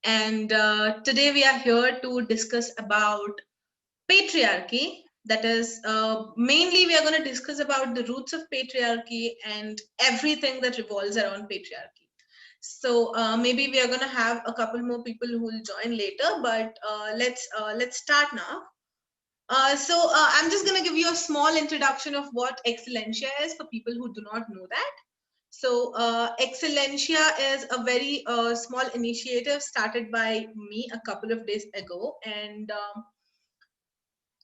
and today we are here to discuss about patriarchy. That is, mainly we are going to discuss about the roots of patriarchy and everything that revolves around patriarchy. So maybe we are going to have a couple more people who will join later, but let's start now. I'm just going to give you a small introduction of what Excellencia is for people who do not know that. So, Excellencia is a very small initiative started by me a couple of days ago. And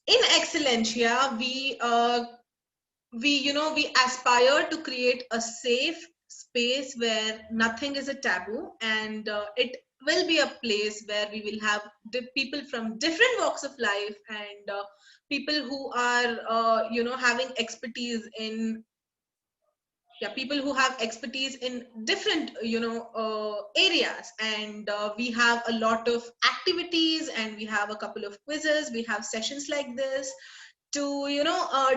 in Excellencia, we aspire to create a safe space where nothing is a taboo, and it will be a place where we will have people from different walks of life and people who are, having expertise in people who have expertise in different areas, and we have a lot of activities, and we have a couple of quizzes, we have sessions like this to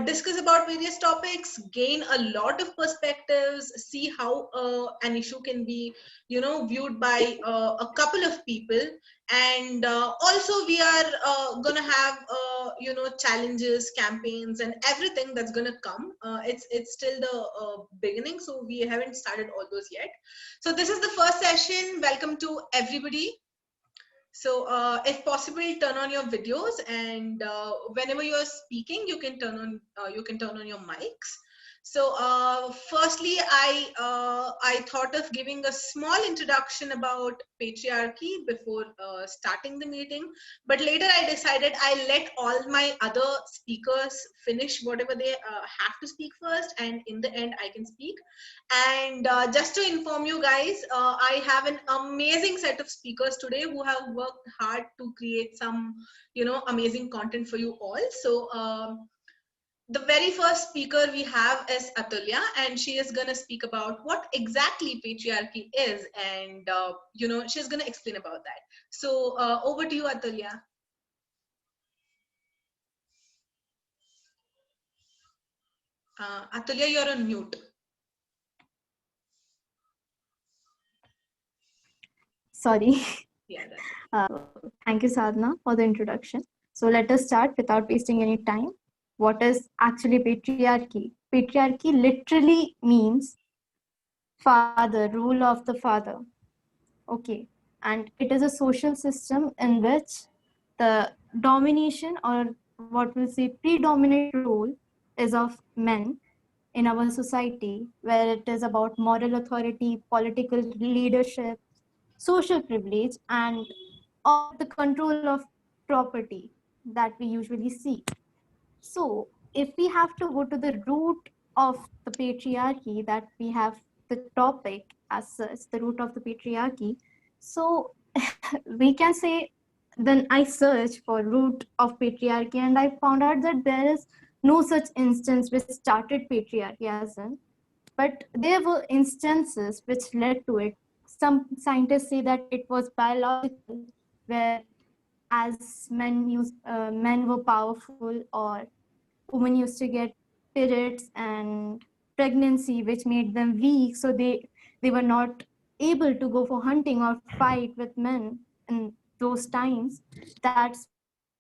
discuss about various topics, gain a lot of perspectives, see how an issue can be viewed by a couple of people. And also we are gonna have challenges, campaigns, and everything that's gonna come. It's still the beginning, so we haven't started all those yet. So this is the first session. Welcome to everybody. So if possible, turn on your videos, and whenever you are speaking, you can turn on your mics. So firstly, I thought of giving a small introduction about patriarchy before starting the meeting, but later I decided I let all my other speakers finish whatever they have to speak first, and in the end I can speak. And just to inform you guys, I have an amazing set of speakers today who have worked hard to create some, amazing content for you all. So the very first speaker we have is Atulya, and she is going to speak about what exactly patriarchy is, and she's going to explain about that. So over to you, Atulya. Atulya, you're on mute. Sorry. Yeah. Thank you, Sadhana, for the introduction. So let us start without wasting any time. What is actually patriarchy? Patriarchy literally means father, rule of the father. Okay. And it is a social system in which the domination, or what we'll say predominant role, is of men in our society, where it is about moral authority, political leadership, social privilege, and of the control of property that we usually see. So if we have to go to the root of the patriarchy, that we have the topic as such, the root of the patriarchy, so we can say, then I searched for root of patriarchy, and I found out that there is no such instance which started patriarchy as in, but there were instances which led to it. Some scientists say that it was biological, where as men were powerful, or women used to get periods and pregnancy, which made them weak, so they were not able to go for hunting or fight with men in those times. That's why patriarchy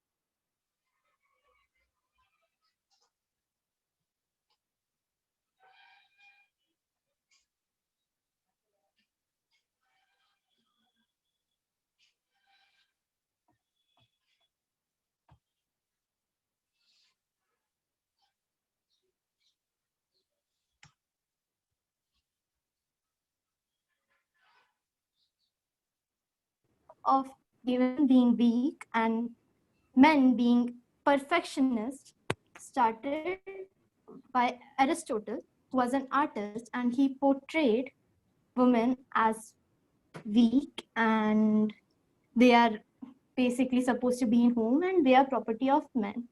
started. And of women being weak and men being perfectionists started by Aristotle, who was an artist, and he portrayed women as weak, and they are basically supposed to be in home and they are property of men.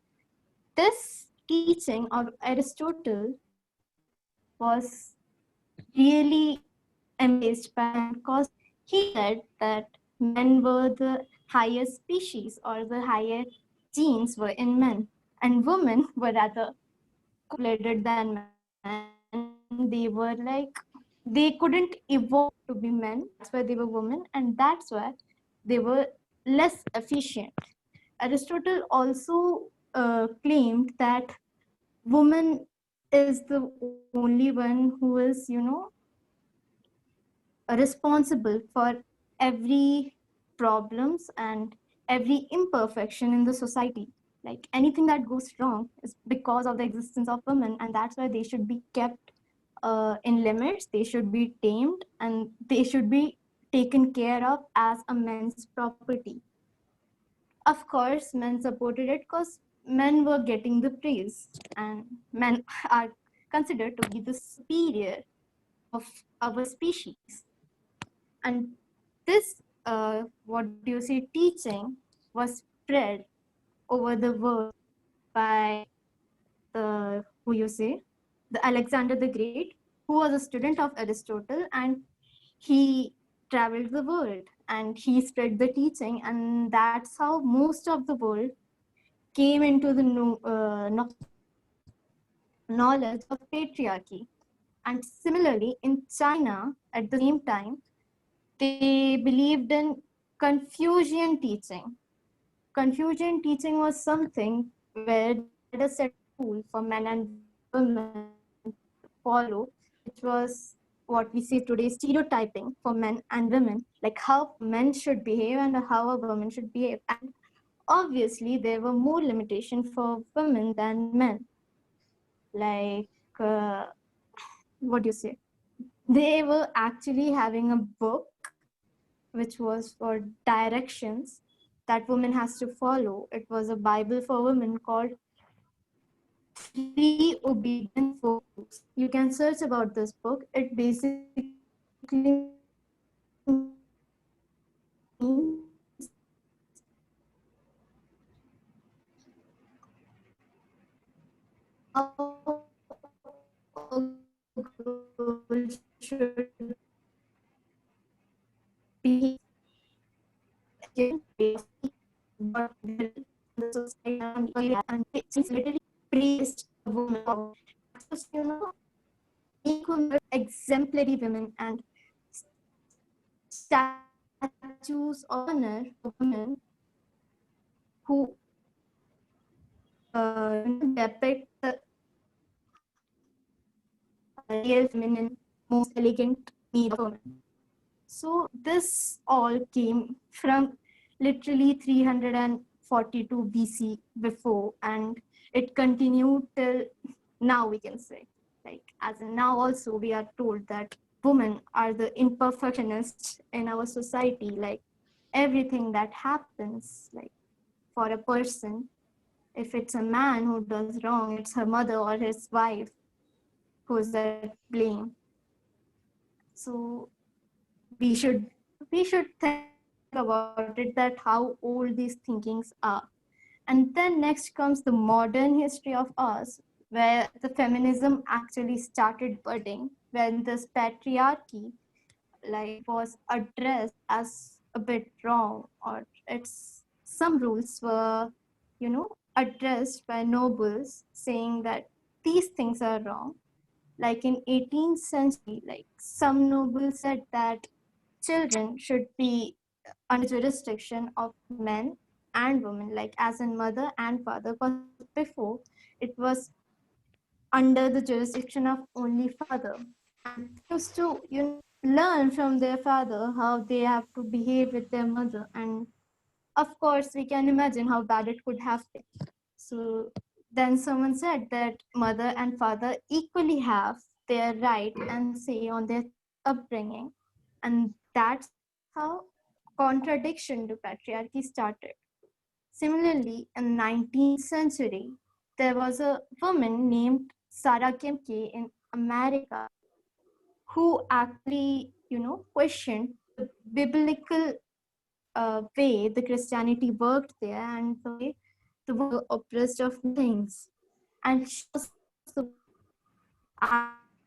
This teaching of Aristotle was really embraced by men, because he said that men were the higher species, or the higher genes were in men, and women were rather cold-blooded than men. They were like, they couldn't evolve to be men. That's why they were women, and that's why they were less efficient. Aristotle also claimed that woman is the only one who is, responsible for every problems and every imperfection in the society. Like anything that goes wrong is because of the existence of women, and that's why they should be kept in limits. They should be tamed, and they should be taken care of as a man's property. Of course, men supported it because men were getting the praise, and men are considered to be the superior of our species. And this, what do you say, teaching was spread over the world by who you say, the Alexander the Great, who was a student of Aristotle, and he traveled the world and he spread the teaching, and that's how most of the world came into the knowledge of patriarchy. And similarly, in China, at the same time, they believed in Confucian teaching. Confucian teaching was something where they had a set of rules for men and women to follow, which was what we say today stereotyping for men and women, like how men should behave and how a woman should behave. And obviously, there were more limitations for women than men. Like, what do you say? They were actually having a book which was for directions that women has to follow. It was a Bible for women called Three Obedient Virtues. You can search about this book. It basically means how a girl should behave, education, way of speaking, what will in the society and it's literally praised a woman for. It was, make women exemplary women and statues of honor for women who depict the real feminine, most elegant need of women. So this all came from literally 342 BC before, and it continued till now, we can say. Like, as in now also, we are told that women are the imperfectionists in our society. Like, everything that happens, like, for a person, if it's a man who does wrong, it's her mother or his wife who's at blame. So we should think about it, that how old these thinkings are. And then next comes the modern history of us, where the feminism actually started budding, when this patriarchy like was addressed as a bit wrong, or it's some rules were addressed by nobles saying that these things are wrong. Like in 18th century, like some nobles said that children should be under jurisdiction of men and women, like as in mother and father. Because before it was under the jurisdiction of only father, and they used to learn from their father how they have to behave with their mother. And of course, we can imagine how bad it could have been. So then someone said that mother and father equally have their right and say on their child's upbringing. And that's how contradiction to patriarchy started. Similarly, in 19th century, there was a woman named Sarah Kemke in America who actually, questioned the biblical way the Christianity worked there and the way the women were oppressed of things. And she was the one who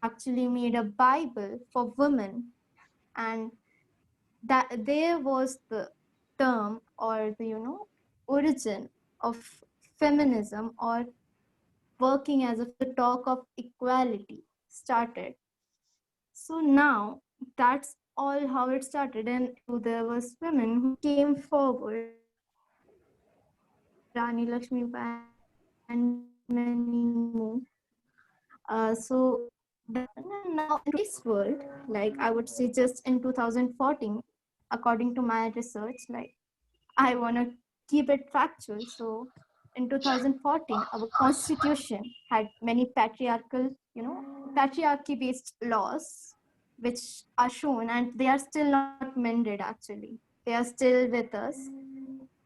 actually made a Bible for women, and that there was the term or the origin of feminism, or working as if the talk of equality started. So now that's all how it started, and there was women who came forward like Rani Lakshmi Bai and many more. So that happened, and now in today's world, like I would say, just in 2014, according to my research, like I want to keep it factual. So in 2014, our constitution had many patriarchal, patriarchy based laws, which are shown, and they are still not mended actually. They are still with us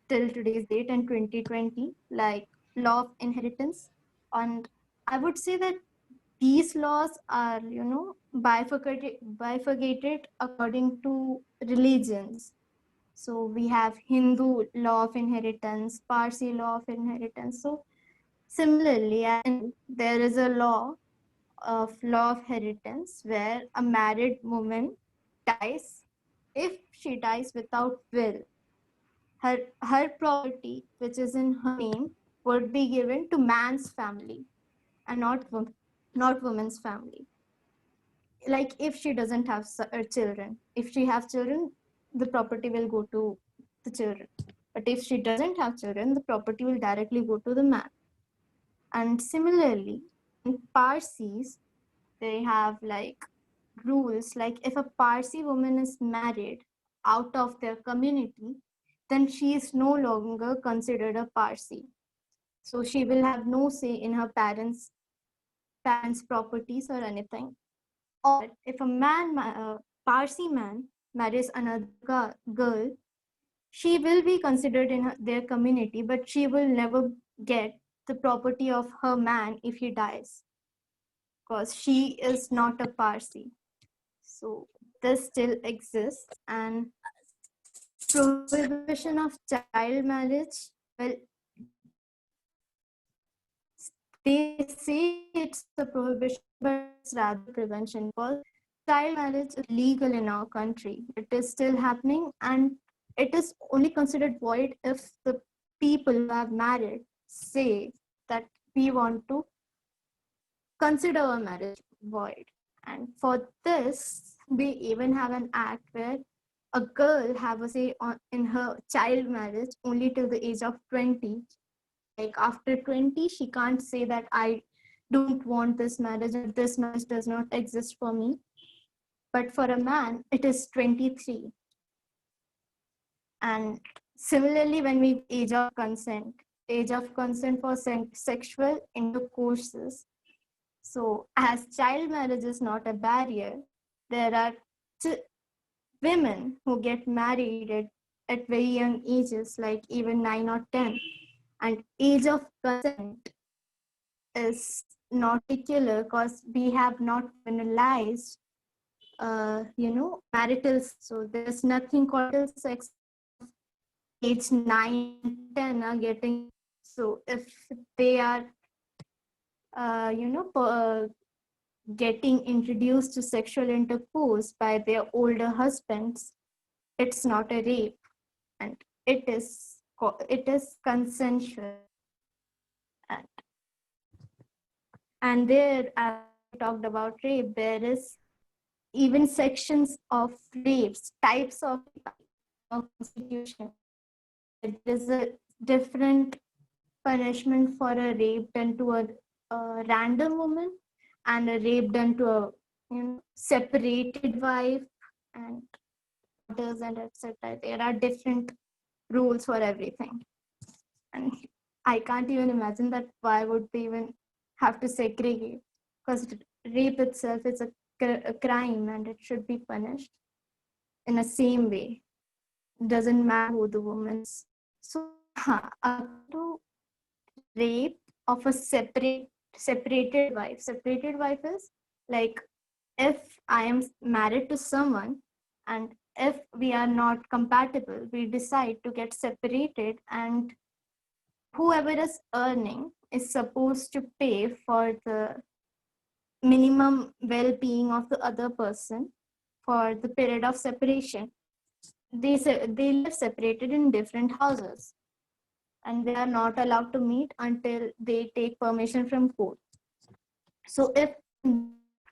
till today's date in 2020, like law of inheritance. And I would say that these laws are, bifurcated according to religions. So we have Hindu law of inheritance, Parsi law of inheritance. So similarly, as in there is a law of inheritance where a married woman dies. If she dies without will, her property, which is in her name, would be given to man's family and not woman's family. Like if she doesn't have children, if she have children, the property will go to the children. But if she doesn't have children, the property will directly go to the man. And similarly, in Parsis, they have like rules, like if a Parsi woman is married out of their community, then she is no longer considered a Parsi. So she will have no say in her parents' properties or anything. Or if a Parsi man marries another girl, she will be considered in their community, but she will never get the property of her man if he dies, because she is not a Parsi. So this still exists, and prohibition of child marriage. Well, they say it's a prohibition, but it's rather prevention, because child marriage is legal in our country. It is still happening, and it is only considered void if the people who have married say that we want to consider a marriage void. And for this, we even have an act where a girl have a say in her child marriage only till the age of 20. Like after 20, she can't say that I don't want this marriage, or this marriage does not exist for me. But for a man, it is 23. And similarly, when we age of consent for sexual intercourses. So as child marriage is not a barrier, there are women who get married at very young ages, like even 9 or 10. And age of consent is not particular because we have not criminalized, marital. So there's nothing called sex age 9, 10 are getting. So if they are, getting introduced to sexual intercourse by their older husbands, it's not a rape, and it is consensual. And, there, as we talked about rape, there is even sections of rapes, types of constitution. There is a different punishment for a rape done to a random woman, and a rape done to a separated wife, and daughters, and etc. There are different rules for everything, and I can't even imagine that why would they even have to segregate, because rape itself is a crime and it should be punished in the same way. It doesn't matter who the woman is. So to rape of a separated wife is like, if I am married to someone and if we are not compatible, we decide to get separated, and whoever is earning is supposed to pay for the minimum well-being of the other person for the period of separation. They live separated in different houses, and they are not allowed to meet until they take permission from court. So if in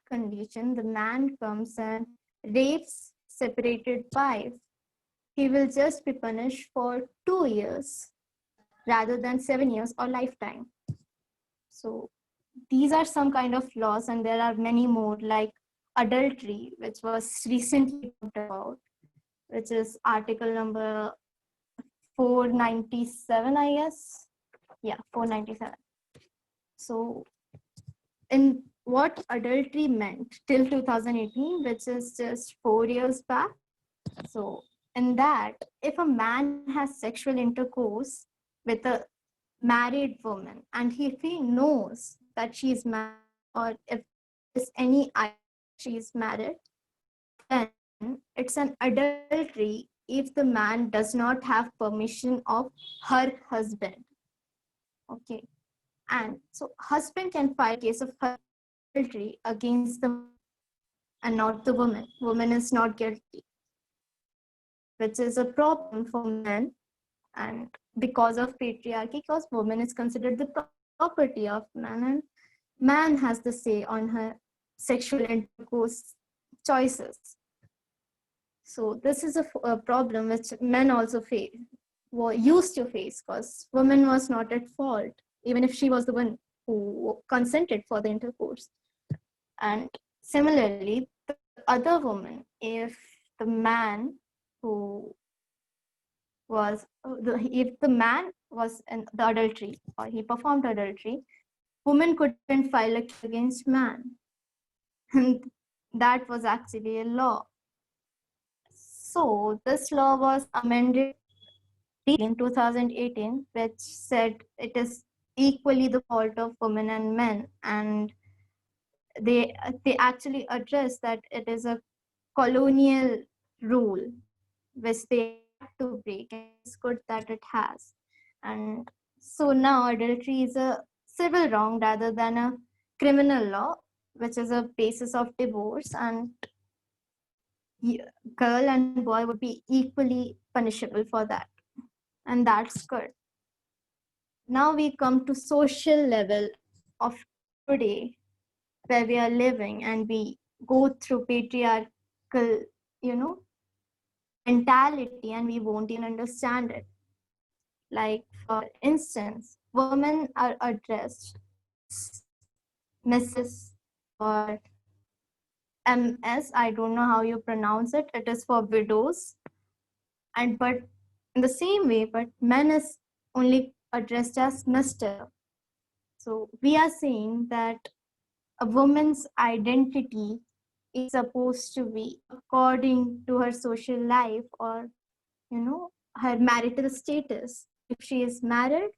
that condition the man comes and rapes separated wife, he will just be punished for 2 years rather than 7 years or lifetime. So these are some kind of laws, and there are many more, like adultery, which was recently talked about, which is article number 497, I guess. Yeah, 497. So in what adultery meant till 2018, which is just 4 years back. So in that, if a man has sexual intercourse with a married woman, and if he knows that she is married, or if there's any idea she is married, then it's an adultery if the man does not have permission of her husband. Okay. And so husband can file case of adultery against the man and not the woman. Woman is not guilty, which is a problem for men. And because of patriarchy, because woman is considered the property of man, and man has the say on her sexual intercourse choices. So this is a problem which men also face, were used to face, because woman was not at fault, even if she was the one who consented for the intercourse. And similarly, the other woman, if the man who was, if the man was in the adultery or he performed adultery, woman couldn't file a case against man. And that was actually a law. So this law was amended in 2018, which said it is equally the fault of women and men, and they actually address that it is a colonial rule which they had to break, and it's good that it has. And so now adultery is a civil wrong rather than a criminal law, which is a basis of divorce, and girl and boy would be equally punishable for that, and that's good. Now we come to social level of today, where we are living, and we go through patriarchal, mentality, and we won't even understand it. Like, for instance, women are addressed Mrs. or MS. I don't know how you pronounce it. It is for widows. And but in the same way, but men is only addressed as Mr. So we are saying that a woman's identity is supposed to be according to her social life, or her marital status. If she is married,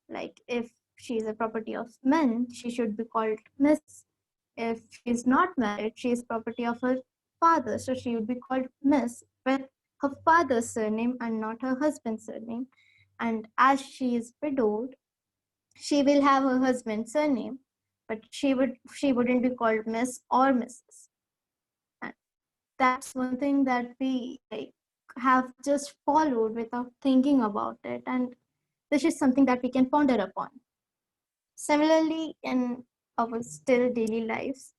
like if she is a property of men, she should be called Miss. If she is not married, she is property of her father, so she would be called Miss with her father's surname and not her husband's surname. And as she is widowed, she will have her husband's surname, but she wouldn't be called Miss or Mrs. And that's one thing that we have just followed without thinking about it, and this is something that we can ponder upon. Similarly, in our still daily lives,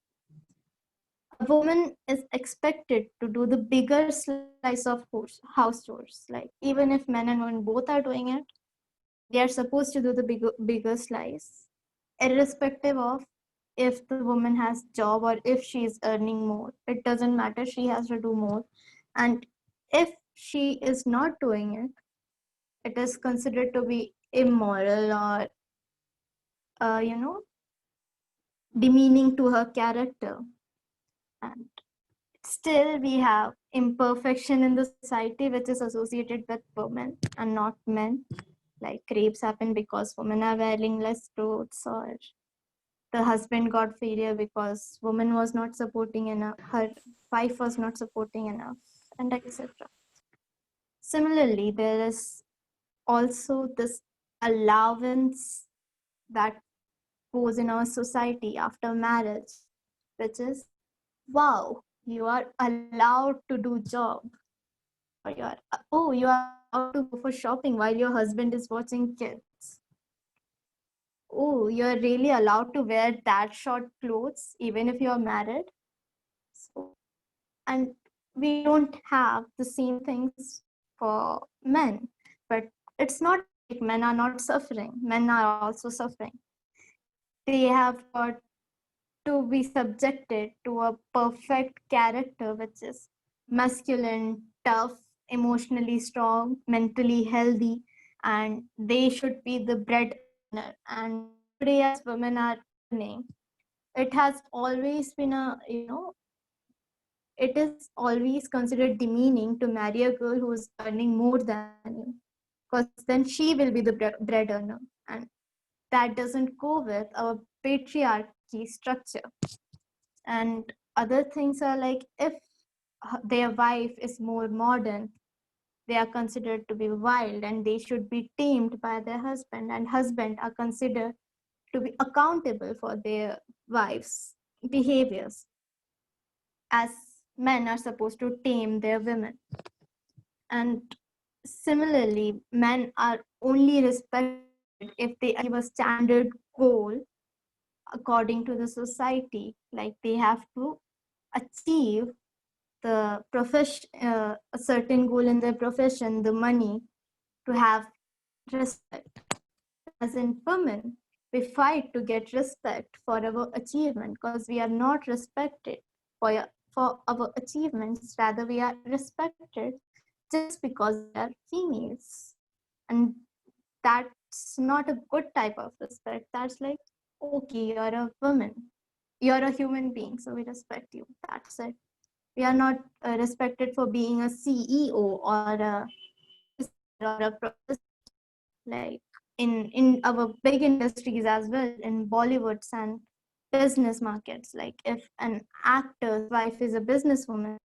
a woman is expected to do the bigger slice of house chores. Like, even if men and women both are doing it, they are supposed to do the bigger slice, irrespective of if the woman has job or if she is earning more. It doesn't matter, she has to do more. And if she is not doing it, it is considered to be immoral, or demeaning to her character. And still we have imperfection in the society which is associated with women and not men. Like, rapes happen because women are wearing less clothes, or the husband got failure because woman was not supporting enough, her wife was not supporting enough, and etc. Similarly, there is also this allowance that goes in our society after marriage, which is, wow, you are allowed to do job, or you are allowed to go for shopping while your husband is watching kids. Oh, you're really allowed to wear that short clothes even if you're married. So, and we don't have the same things for men, but it's not like men are not suffering. Men are also suffering. They have got to be subjected to a perfect character, which is masculine, tough, emotionally strong, mentally healthy, and they should be the breadwinner. And today, as women are earning, it has always been a, it is always considered demeaning to marry a girl who is earning more than you, because then she will be the bread earner, and that doesn't go with our patriarchy structure. And other things are like, if their wife is more modern, they are considered to be wild and they should be tamed by their husband, and husband are considered to be accountable for their wives behaviors, as men are supposed to tame their women. And similarly, men are only respected if they achieve a standard goal according to the society. Like they have to achieve the profession, a certain goal in their profession, the money, to have respect. As in women, we fight to get respect for our achievement, because we are not respected for our achievements. Rather, we are respected just because we are females. And that's not a good type of respect. That's like, okay, you're a woman, you're a human being, so we respect you. That's it. We are not respected for being a CEO or a or a professor. Like in our big industries as well, in Bollywoods and business markets, like if an actor's wife is a businesswoman,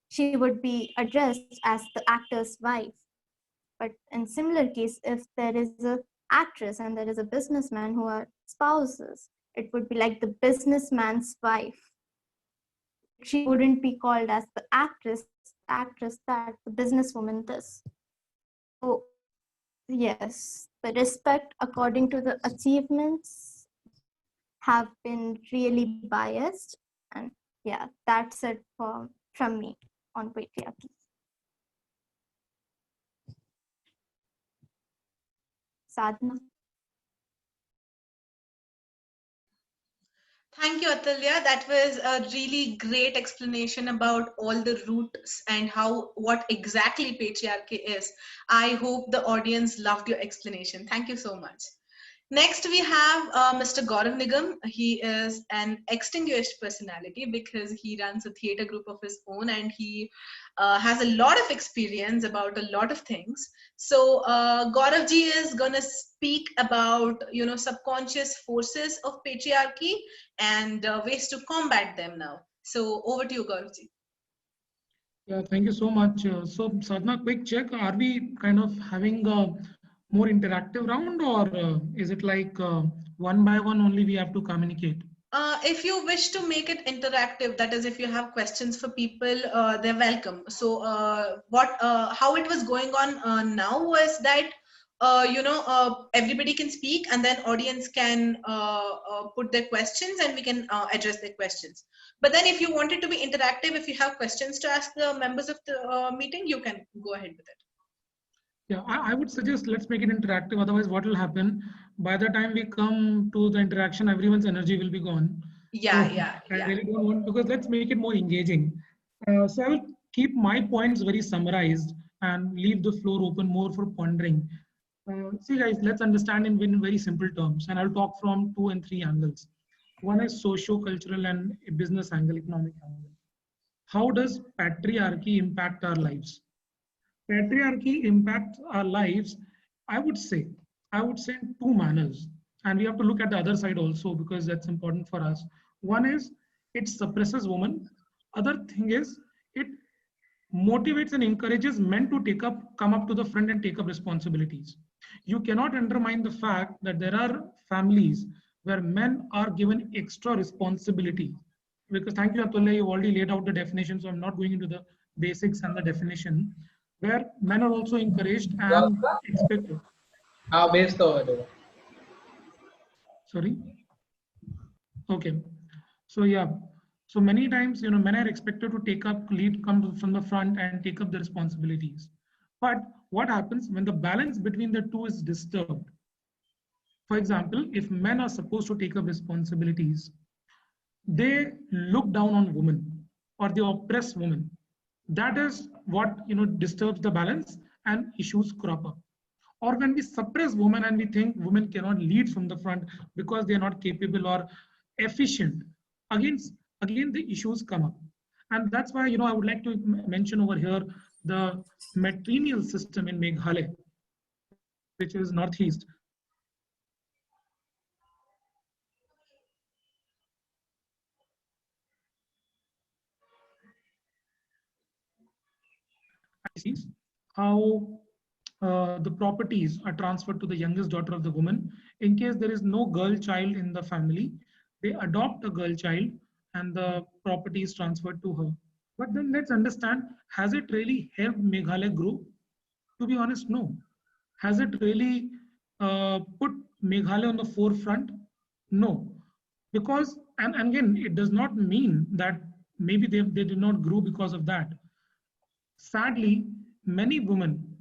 she would be addressed as the actor's wife. But in similar case, if there is a actress and there is a businessman who are spouses, it would be like the businessman's wife. She wouldn't be called as the actress that, the businesswoman this. So yes, the respect according to the achievements have been really biased. And yeah, that's it from me on patriarchy. Sadhana. Thank you, Atulya. That was a really great explanation about all the roots and what exactly patriarchy is. I hope the audience loved your explanation. Thank you so much. Next, we have Mr. Gaurav Nigam. He is an extinguished personality because he runs a theater group of his own, and he has a lot of experience about a lot of things. So Gaurav ji is gonna speak about subconscious forces of patriarchy and ways to combat them now. So over to you, Gaurav ji. Yeah, thank you so much. So, Sadhana, quick check. Are we kind of having a more interactive round, or is it like one by one only we have to communicate? If you wish to make it interactive, that is, if you have questions for people, they're welcome. So, how it was going on now was that, everybody can speak, and then audience can put their questions, and we can address their questions. But then, if you want it to be interactive, if you have questions to ask the members of the meeting, you can go ahead with it. Yeah, I would suggest let's make it interactive. Otherwise, what will happen? By the time we come to the interaction, everyone's energy will be gone. Yeah, So yeah, I yeah. really don't want, because let's make it more engaging. So I will keep my points very summarized and leave the floor open more for pondering. See, guys, let's understand in very simple terms, and I'll talk from 2 and 3 angles. One is socio-cultural and a business angle, economic angle. How does patriarchy impact our lives? Patriarchy impacts our lives, I would say, in two manners. And we have to look at the other side also, because that's important for us. One is it suppresses women. Other thing is it motivates and encourages men to come up to the front and take up responsibilities. You cannot undermine the fact that there are families where men are given extra responsibility. Because thank you, Atulya, you already laid out the definition, so I'm not going into the basics and the definition, where men are also encouraged and expected. हाँ भेज दो दो Sorry. Okay. So yeah. So many times, men are expected to take up lead, come from the front and take up the responsibilities. But what happens when the balance between the two is disturbed? For example, if men are supposed to take up responsibilities, they look down on women or they oppress women. That is what disturbs the balance and issues crop up. Or when we suppress women and we think women cannot lead from the front because they are not capable or efficient, again, again the issues come up. And that's why I would like to mention over here the matrilineal system in Meghalaya, which is northeast. How the properties are transferred to the youngest daughter of the woman. In case there is no girl child in the family, they adopt a girl child and the property is transferred to her. But then let's understand, has it really helped Meghalaya grow? To be honest, no. Has it really put Meghalaya on the forefront? No. Because, and again, it does not mean that maybe they did not grow because of that. Sadly, many women,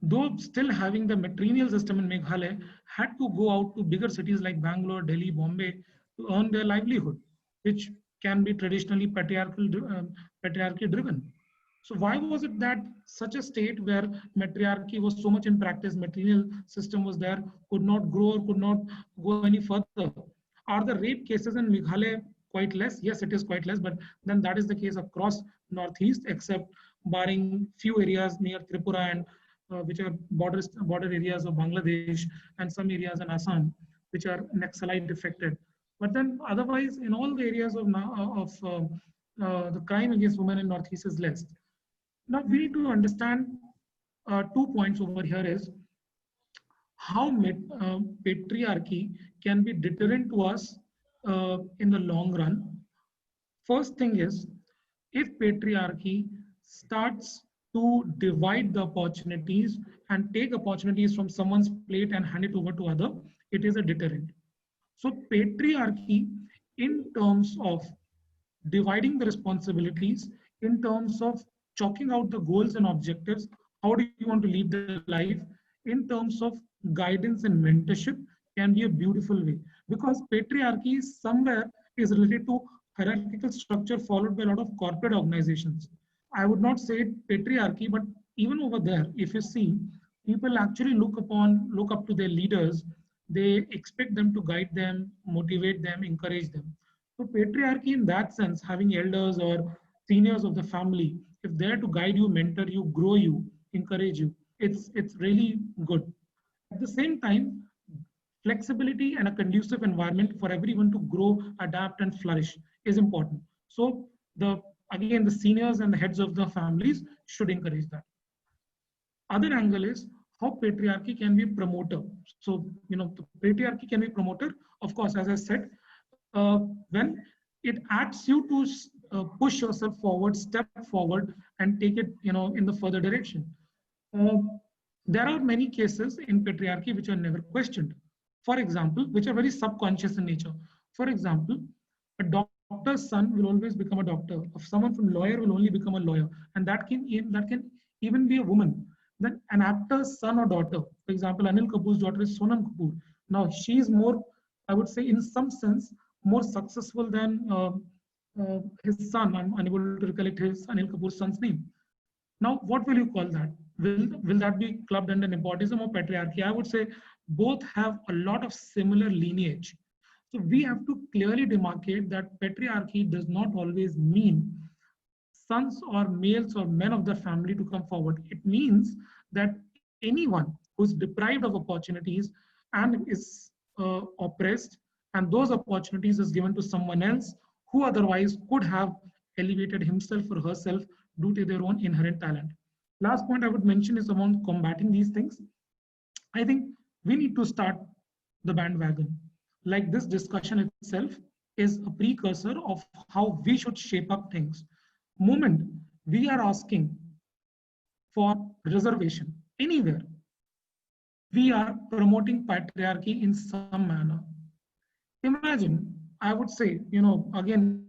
though still having the matrilineal system in Meghalaya, had to go out to bigger cities like Bangalore, Delhi, Bombay to earn their livelihood, which can be traditionally patriarchy driven. So why was it that such a state where matriarchy was so much in practice, matrilineal system was there, could not grow or could not go any further? Are the rape cases in Meghalaya quite less? Yes, it is quite less, but then that is the case across Northeast, except barring few areas near Tripura and which are border areas of Bangladesh and some areas in Assam, which are Naxalite affected. But then otherwise, in all the areas of the crime against women in Northeast is less. Now we need to understand 2 points over here is how patriarchy can be deterrent to us in the long run. First thing is, if patriarchy starts to divide the opportunities and take opportunities from someone's plate and hand it over to other, it is a deterrent. So patriarchy, in terms of dividing the responsibilities, in terms of chalking out the goals and objectives, how do you want to lead the life, in terms of guidance and mentorship, can be a beautiful way. Because patriarchy somewhere is related to hierarchical structure followed by a lot of corporate organizations. I would not say patriarchy, but even over there, if you see, people actually look up to their leaders. They expect them to guide them, motivate them, encourage them. So patriarchy in that sense, having elders or seniors of the family, if they're to guide you, mentor you, grow you, encourage you, it's really good. At the same time, flexibility and a conducive environment for everyone to grow, adapt, and flourish is important. So the seniors and the heads of the families should encourage that. Other angle is how patriarchy can be promoter. So the patriarchy can be promoter, of course, as I said, when it asks you to push yourself forward, step forward, and take it in the further direction. There are many cases in patriarchy which are never questioned. For example, which are very subconscious in nature. For example, a doctor's son will always become a doctor. If someone from lawyer will only become a lawyer, and that can even be a woman. Then an actor's son or daughter, for example, Anil Kapoor's daughter is Sonam Kapoor. Now she is more, I would say, in some sense, more successful than his son. I'm unable to recollect his Anil Kapoor's son's name. Now, what will you call that? Will that be clubbed under nepotism or patriarchy? I would say both have a lot of similar lineage. So we have to clearly demarcate that patriarchy does not always mean sons or males or men of the family to come forward. It means that anyone who's deprived of opportunities and is oppressed, and those opportunities is given to someone else who otherwise could have elevated himself or herself due to their own inherent talent. Last point I would mention is around combating these things. I think we need to start the bandwagon. Like this discussion itself is a precursor of how we should shape up things. Moment we are asking for reservation anywhere, we are promoting patriarchy in some manner. Imagine, I would say, again,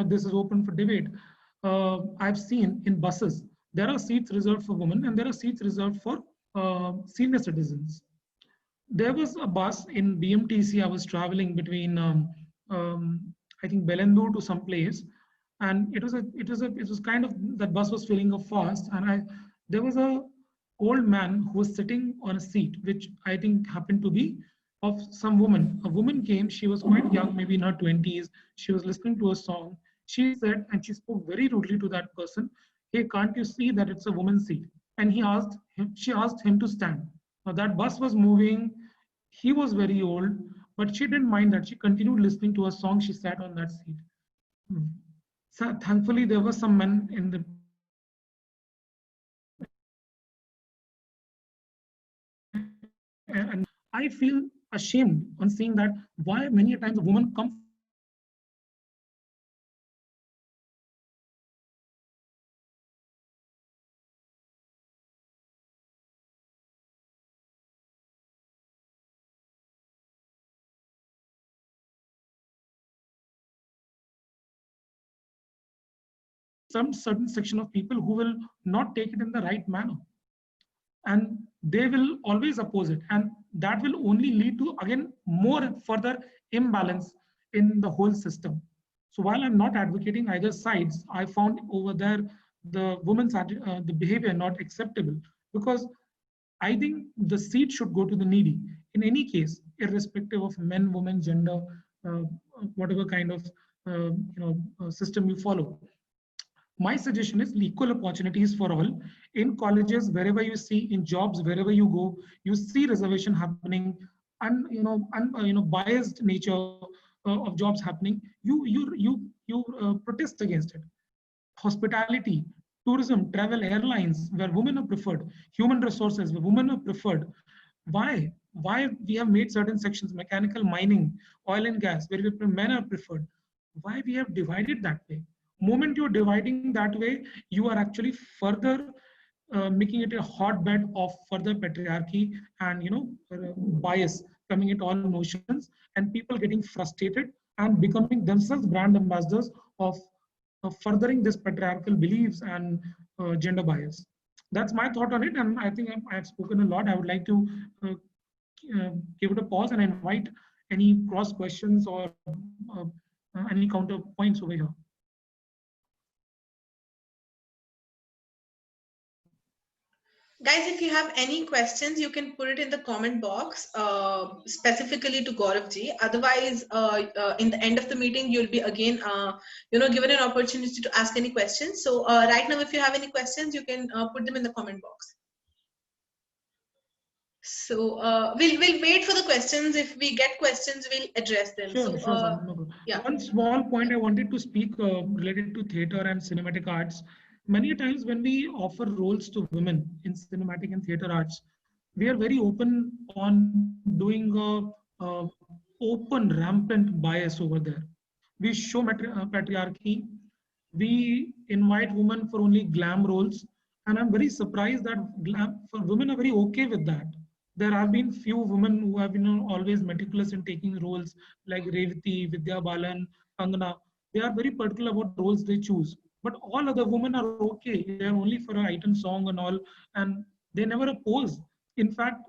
this is open for debate. I've seen in buses, there are seats reserved for women and there are seats reserved for senior citizens. There was a bus in BMTC. I was traveling between, I think, Belendur to some place, and it was kind of, that bus was filling up fast, and there was a old man who was sitting on a seat, which I think happened to be of some woman. A woman came. She was quite young, maybe in her 20s. She was listening to a song. She said, and she spoke very rudely to that person, "Hey, can't you see that it's a woman's seat?" And she asked him to stand. Now that bus was moving. He was very old, but she didn't mind that. She continued listening to a song. She sat on that seat. So thankfully, there were some men in the, and I feel ashamed on seeing that, why many times a woman comes some certain section of people who will not take it in the right manner, and they will always oppose it, and that will only lead to, again, more further imbalance in the whole system. So while I'm not advocating either sides, I found over there the women's the behavior not acceptable, because I think the seat should go to the needy in any case, irrespective of men, women, gender, uh, whatever kind of system you follow. My suggestion is equal opportunities for all. In colleges, wherever you see, in jobs, wherever you go, you see reservation happening, and biased nature of jobs happening. You protest against it. Hospitality, tourism, travel, airlines, where women are preferred, human resources, where women are preferred. Why we have made certain sections, mechanical, mining, oil and gas, where men are preferred? Why we have divided that way? Moment you're dividing that way, you are actually further making it a hotbed of further patriarchy and bias coming at all notions, and people getting frustrated and becoming themselves brand ambassadors of furthering this patriarchal beliefs and gender bias. That's my thought on it, and I think I've spoken a lot. I would like to uh, give it a pause and invite any cross questions or any counter points over here. Guys, if you have any questions, you can put it in the comment box, specifically to Gaurav ji. Otherwise, in the end of the meeting, you'll be again, given an opportunity to ask any questions. So right now, if you have any questions, you can put them in the comment box. So we'll wait for the questions. If we get questions, we'll address them. Sure, So, no. yeah. One small point I wanted to speak related to theater and cinematic arts. Many times when we offer roles to women in cinematic and theater arts, we are very open on doing a open, rampant bias over there. We show patriarchy. We invite women for only glam roles, and I'm very surprised that for women are very okay with that. There have been few women who have been always meticulous in taking roles, like Revati, Vidya Balan, Kangana. They are very particular about the roles they choose. But all other women are okay. They are only for an item song and all, and they never oppose. In fact,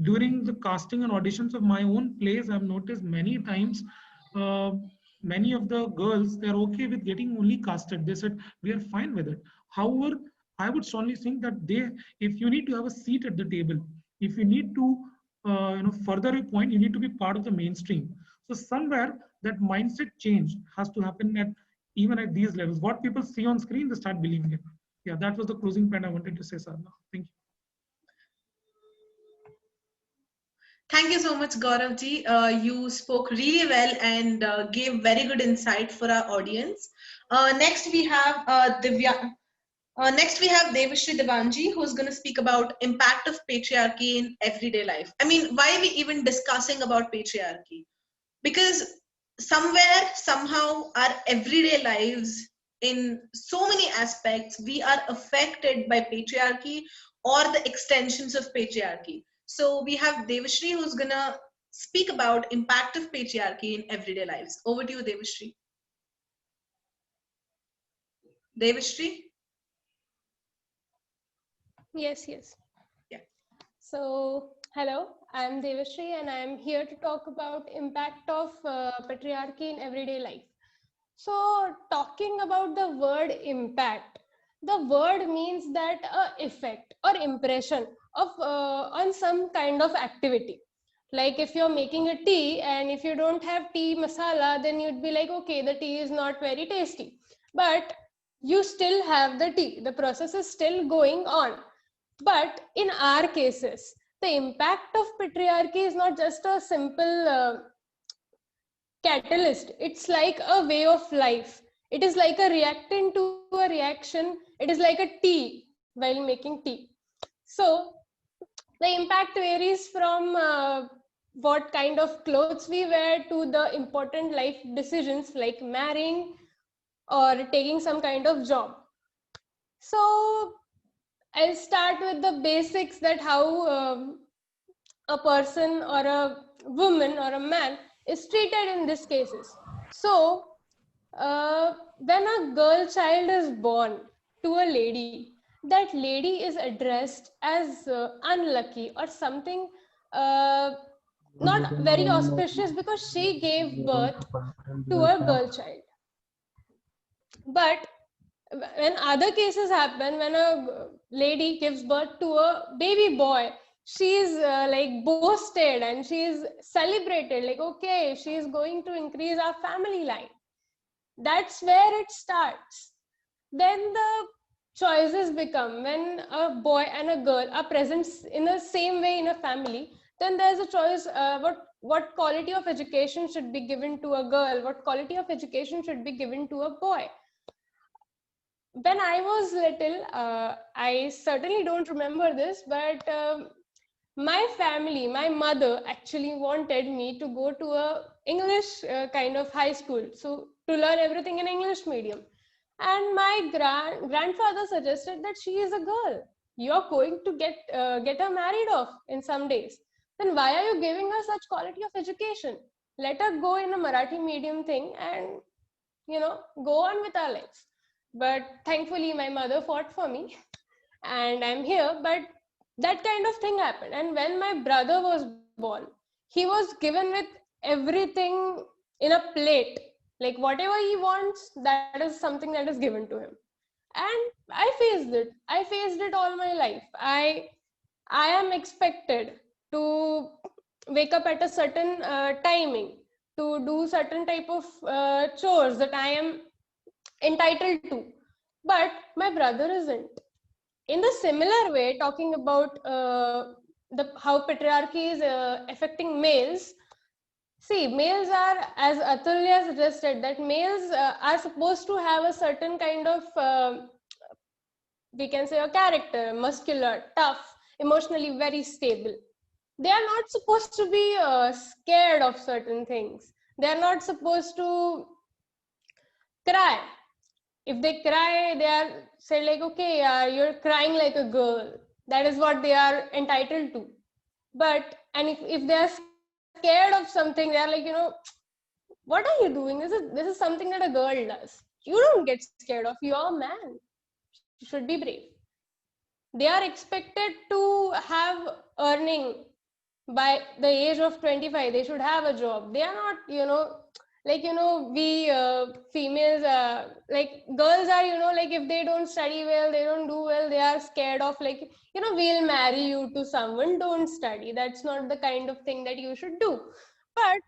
during the casting and auditions of my own plays, I've noticed many times many of the girls, they're okay with getting only casted. They said, we are fine with it. However, I would strongly think that if you need to have a seat at the table, if you need to further a point, you need to be part of the mainstream. So somewhere that mindset change has to happen even at these levels. What people see on screen, they start believing it. Yeah, that was the closing point I wanted to say, Sadhana. Thank you. Thank you so much, Gaurav ji. You spoke really well and gave very good insight for our audience. Next, we have Divya. Next, we have Devashri Devanji, who's going to speak about impact of patriarchy in everyday life. I mean, why are we even discussing about patriarchy? Because somewhere, somehow, our everyday lives, in so many aspects, we are affected by patriarchy or the extensions of patriarchy. So we have Devashri, who's going to speak about impact of patriarchy in everyday lives. Over to you, Devashri. Devashri? Yes, yes. Yeah. So, hello, I'm Devashri and I'm here to talk about impact of patriarchy in everyday life. So, talking about the word impact, the word means that effect or impression of on some kind of activity. Like if you're making a tea and if you don't have tea masala, then you'd be like, okay, the tea is not very tasty. But you still have the tea. The process is still going on. But in our cases, the impact of patriarchy is not just a simple catalyst. It's like a way of life. It is like a reactant to a reaction. It is like a tea while making tea. So the impact varies from what kind of clothes we wear to the important life decisions like marrying or taking some kind of job. So I'll start with the basics, that how a person or a woman or a man is treated in these cases. So when a girl child is born to a lady, that lady is addressed as unlucky or something not very auspicious because she gave birth to a girl child. But when other cases happen, when a lady gives birth to a baby boy, she's like boasted and she's celebrated, like, okay, she's going to increase our family line. That's where it starts. Then the choices become, when a boy and a girl are present in the same way in a family, then there's a choice what quality of education should be given to a girl, what quality of education should be given to a boy. When I was little, I certainly don't remember this, but my family, my mother actually wanted me to go to a English kind of high school, so to learn everything in English medium. And my grandfather suggested that she is a girl. You're going to get her married off in some days. Then why are you giving her such quality of education? Let her go in a Marathi medium thing and, you know, go on with our lives. But thankfully, my mother fought for me and I'm here. But that kind of thing happened. And when my brother was born, he was given with everything in a plate. Like whatever he wants, that is something that is given to him. And I faced it. I faced it all my life. I am expected to wake up at a certain timing, to do certain type of chores that I am entitled to. But my brother isn't. In the similar way, talking about how patriarchy is affecting males, see, males are, as Atulya suggested, that males are supposed to have a certain kind of, we can say, a character, muscular, tough, emotionally very stable. They are not supposed to be scared of certain things. They are not supposed to cry. If they cry, they are said like, okay, you're crying like a girl. That is what they are entitled to. But, and if they are scared of something, they are like, you know, what are you doing? This is something that a girl does. You don't get scared of. You're a man. You should be brave. They are expected to have earning by the age of 25. They should have a job. They are not, you know, like, you know, we females, like girls are, you know, like if they don't study well, they don't do well, they are scared of, like, you know, we'll marry you to someone. Don't study. That's not the kind of thing that you should do. But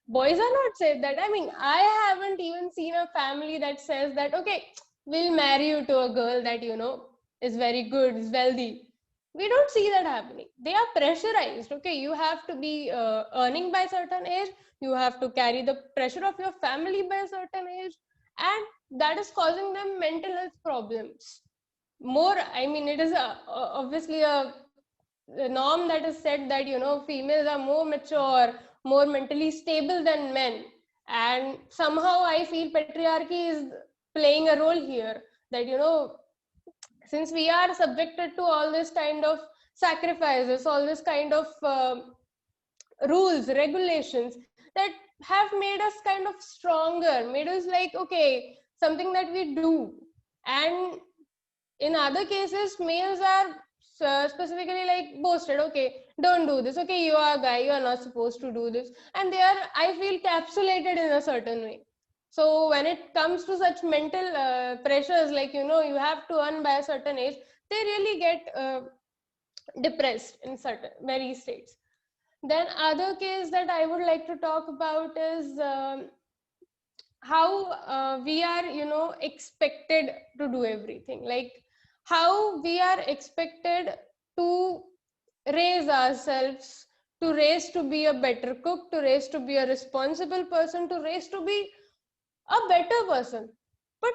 boys are not said that. I mean, I haven't even seen a family that says that, okay, we'll marry you to a girl that, you know, is very good, is wealthy. We don't see that happening. They are pressurized. Okay, you have to be earning by a certain age. You have to carry the pressure of your family by a certain age. And that is causing them mental health problems. More, I mean, it is obviously a norm that is said that, you know, females are more mature, more mentally stable than men. And somehow I feel patriarchy is playing a role here, that, you know, since we are subjected to all this kind of sacrifices, all this kind of rules, regulations that have made us kind of stronger, made us like, okay, something that we do. And in other cases, males are specifically like boasted, okay, don't do this, okay, you are a guy, you are not supposed to do this, and they are, I feel, capsulated in a certain way. So when it comes to such mental pressures, like, you have to earn by a certain age, they really get depressed in certain very states. Then other case that I would like to talk about is how we are, expected to do everything, like how we are expected to raise ourselves, to raise to be a better cook, to raise to be a responsible person, to raise to be a better person. But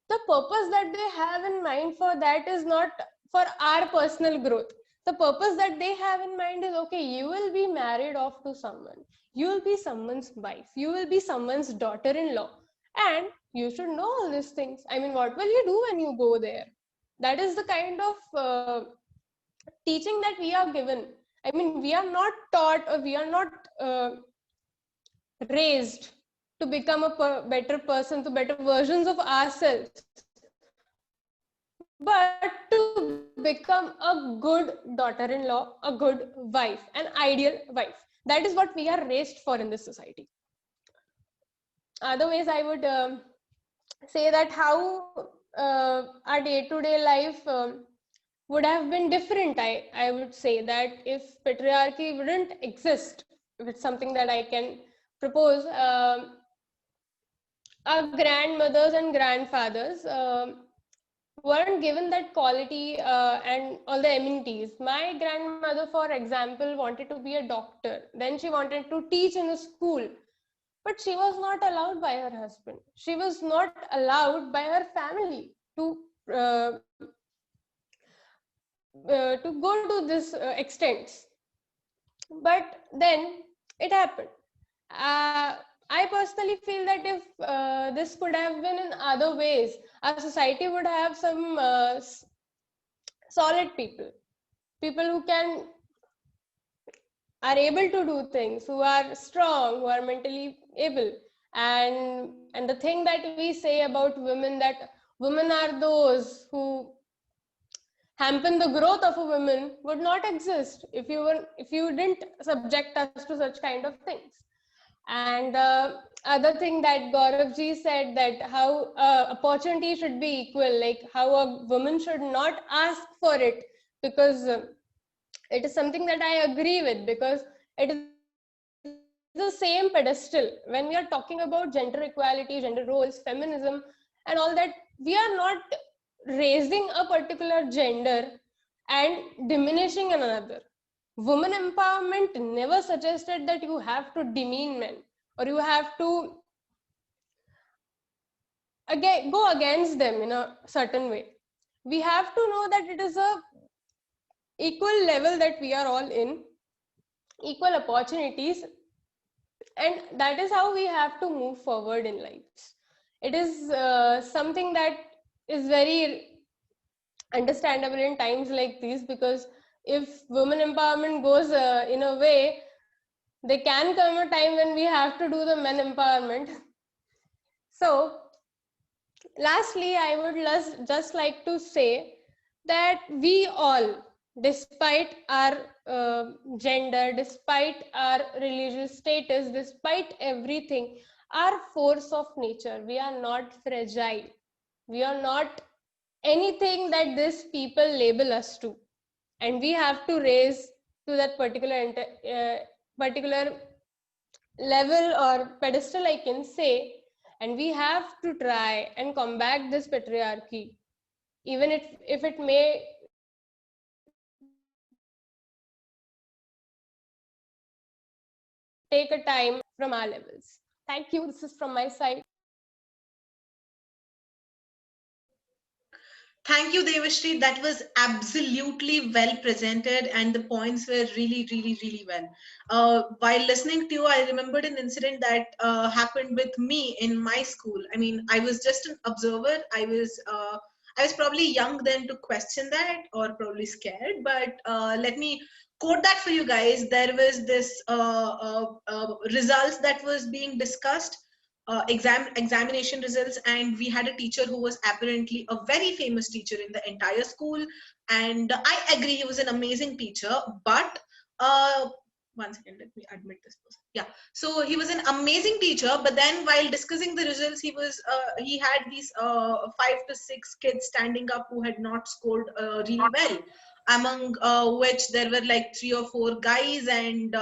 the purpose that they have in mind for that is not for our personal growth. The purpose that they have in mind is, okay, you will be married off to someone, you will be someone's wife, you will be someone's daughter-in-law, and you should know all these things. I mean, what will you do when you go there? That is the kind of teaching that we are given. I mean, we are not taught, or we are not raised to become a better person, to better versions of ourselves, but to become a good daughter-in-law, a good wife, an ideal wife. That is what we are raised for in this society. Otherwise, I would say that how our day-to-day life would have been different. I would say that if patriarchy wouldn't exist, if it's something that I can propose, our grandmothers and grandfathers weren't given that quality and all the amenities. My grandmother, for example, wanted to be a doctor. Then she wanted to teach in a school, but she was not allowed by her husband. She was not allowed by her family to go to this extents. But then it happened. I personally feel that if this could have been in other ways, our society would have some solid people who are able to do things, who are strong, who are mentally able. And the thing that we say about women, that women are those who hamper the growth of a woman, would not exist if you didn't subject us to such kind of things. And other thing that Gaurav ji said, that how opportunity should be equal, like how a woman should not ask for it, because it is something that I agree with, because it is the same pedestal. When we are talking about gender equality, gender roles, feminism, and all that, we are not raising a particular gender and diminishing another. Women empowerment never suggested that you have to demean men, or you have to go against them in a certain way. We have to know that it is a equal level that we are all in, equal opportunities, and that is how we have to move forward in life. It is something that is very understandable in times like these, because if women empowerment goes in a way, there can come a time when we have to do the men empowerment. So lastly, I would just like to say that we all, despite our gender, despite our religious status, despite everything, are force of nature. We are not fragile. We are not anything that these people label us to. And we have to raise to that particular level or pedestal, I can say. And we have to try and combat this patriarchy, even if it may take a time from our levels. Thank you. This is from my side. Thank you, Devashri. That was absolutely well presented, and the points were really, really, really well. While listening to you, I remembered an incident that happened with me in my school. I mean, I was just an observer. I was probably young then to question that, or probably scared. But let me quote that for you guys. There was this results that was being discussed. examination results, and we had a teacher who was apparently a very famous teacher in the entire school, and I agree he was an amazing teacher, but one second, let me admit this person. Yeah, so he was an amazing teacher, but then while discussing the results, he had these 5 to 6 kids standing up who had not scored really well, among which there were like 3 or 4 guys and 2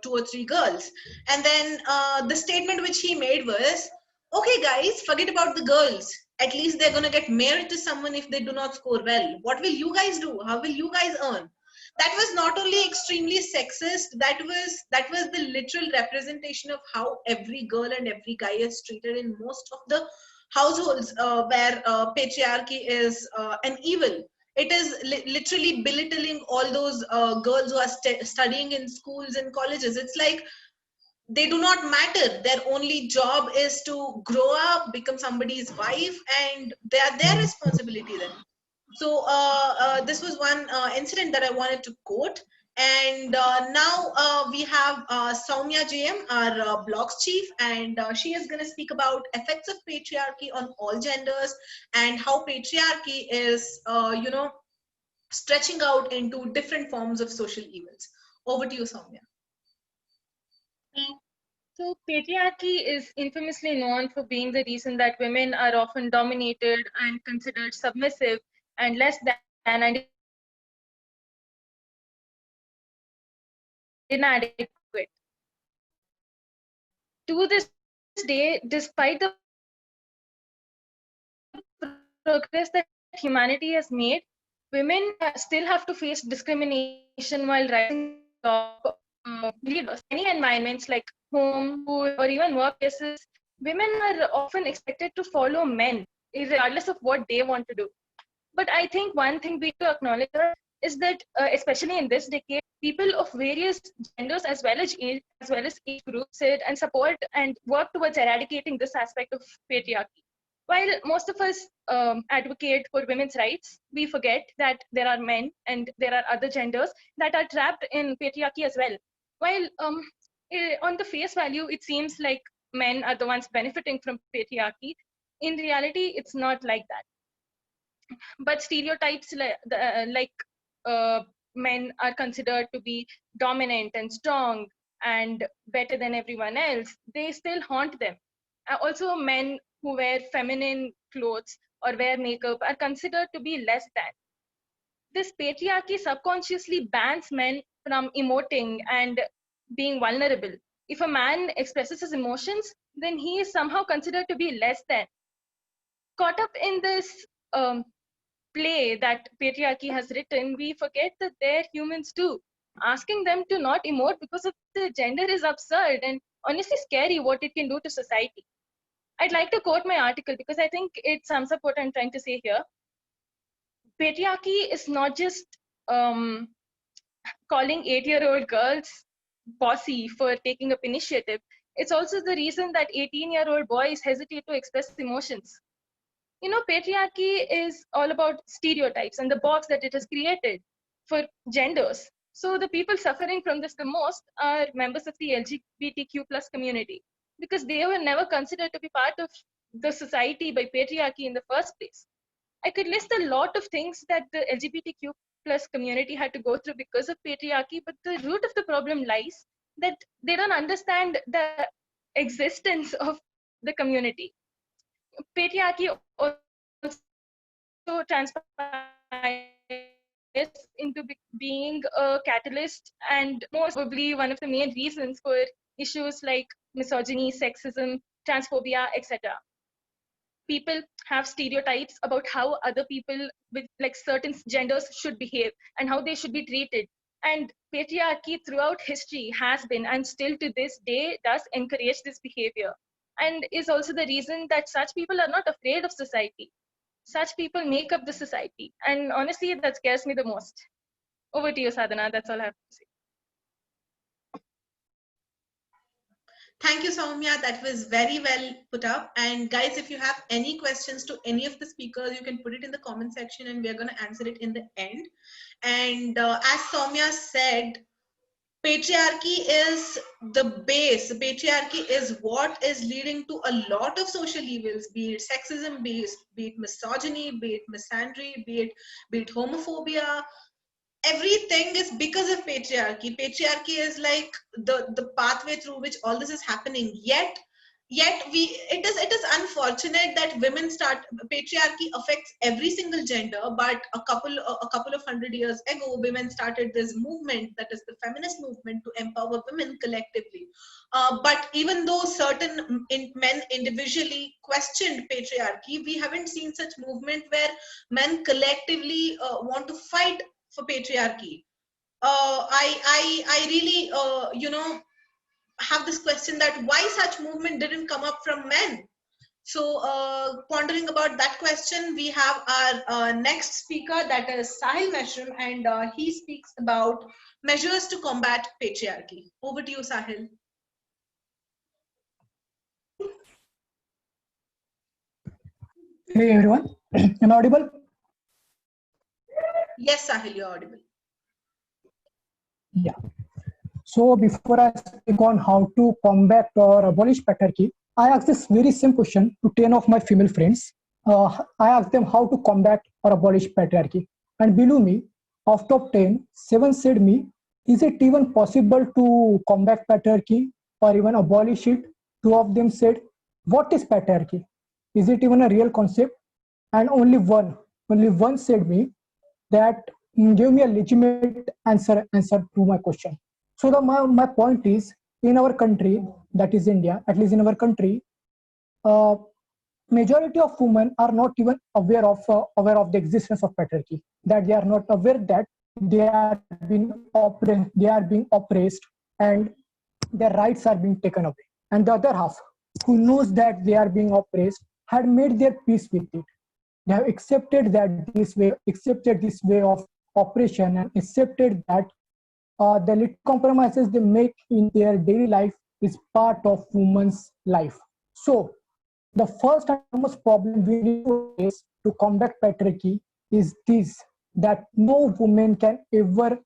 or 3 girls. And then the statement which he made was, okay guys, forget about the girls, at least they're going to get married to someone if they do not score well. What will you guys do? How will you guys earn? That was not only extremely sexist, that was the literal representation of how every girl and every guy is treated in most of the households where patriarchy is an evil. It is literally belittling all those girls who are studying in schools and colleges. It's like they do not matter. Their only job is to grow up, become somebody's wife, and they are their responsibility then. So this was one incident that I wanted to quote. And now we have Soumya JM, our blogs chief, and she is going to speak about effects of patriarchy on all genders and how patriarchy is, stretching out into different forms of social evils. Over to you, Soumya. So patriarchy is infamously known for being the reason that women are often dominated and considered submissive and less than and inadequate. To this day, despite the progress that humanity has made, women still have to face discrimination while rising top leaders. Many environments like home, school, or even workplaces, women are often expected to follow men, regardless of what they want to do. But I think one thing we need to acknowledge is that, especially in this decade, people of various genders as well as age groups sit and support and work towards eradicating this aspect of patriarchy. While most of us advocate for women's rights, we forget that there are men and there are other genders that are trapped in patriarchy as well. While on the face value, it seems like men are the ones benefiting from patriarchy, in reality, it's not like that. But stereotypes like men are considered to be dominant and strong and better than everyone else, they still haunt them. Also, men who wear feminine clothes or wear makeup are considered to be less than. This patriarchy subconsciously bans men from emoting and being vulnerable. If a man expresses his emotions, then he is somehow considered to be less than. Caught up in this play that patriarchy has written, we forget that they're humans too. Asking them to not emote because of the gender is absurd and honestly scary what it can do to society. I'd like to quote my article because I think it sums up what I'm trying to say here. Patriarchy is not just calling 8-year-old girls bossy for taking up initiative. It's also the reason that 18-year-old boys hesitate to express emotions. You know, patriarchy is all about stereotypes and the box that it has created for genders. So the people suffering from this the most are members of the LGBTQ plus community, because they were never considered to be part of the society by patriarchy in the first place. I could list a lot of things that the LGBTQ plus community had to go through because of patriarchy, but the root of the problem lies that they don't understand the existence of the community. Patriarchy also transpires into being a catalyst and most probably one of the main reasons for issues like misogyny, sexism, transphobia, etc. People have stereotypes about how other people with like certain genders should behave and how they should be treated. And patriarchy throughout history has been and still to this day does encourage this behavior, and is also the reason that such people are not afraid of society. Such people make up the society, and honestly that scares me the most. Over to you, Sadhana. That's all I have to say. Thank you, Soumya. That was very well put up. And guys, if you have any questions to any of the speakers, you can put it in the comment section and we're going to answer it in the end. And as Soumya said, patriarchy is the base. Patriarchy is what is leading to a lot of social evils, be it sexism, be it misogyny, be it misandry, be it homophobia. Everything is because of patriarchy. Patriarchy is like the pathway through which all this is happening. Yet it is unfortunate that patriarchy affects every single gender, but a couple of 100 years ago women started this movement, that is the feminist movement, to empower women collectively. But even though certain men individually questioned patriarchy, we haven't seen such movement where men collectively want to fight for patriarchy. I really have this question that why such movement didn't come up from men. So pondering about that question, we have our next speaker, that is Sahil Meshram, and he speaks about measures to combat patriarchy. Over to you, Sahil. Hey everyone, am I audible? Yes, Sahil, you're audible. Yeah. So before I speak on how to combat or abolish patriarchy, I asked this very same question to 10 of my female friends. I asked them how to combat or abolish patriarchy. And below me, out of 10, 7 said me, is it even possible to combat patriarchy or even abolish it? 2 of them said, what is patriarchy? Is it even a real concept? And only one said me that give me a legitimate answer to my question. So my point is, in our country, that is India, at least in our country, majority of women are not even aware of the existence of patriarchy. That they are not aware that they are being oppressed, and their rights are being taken away. And the other half, who knows that they are being oppressed, had made their peace with it. They have accepted this way of oppression, and accepted that the little compromises they make in their daily life is part of women's life. So the first and most problem we need to face to combat patriarchy is this, that no woman should ever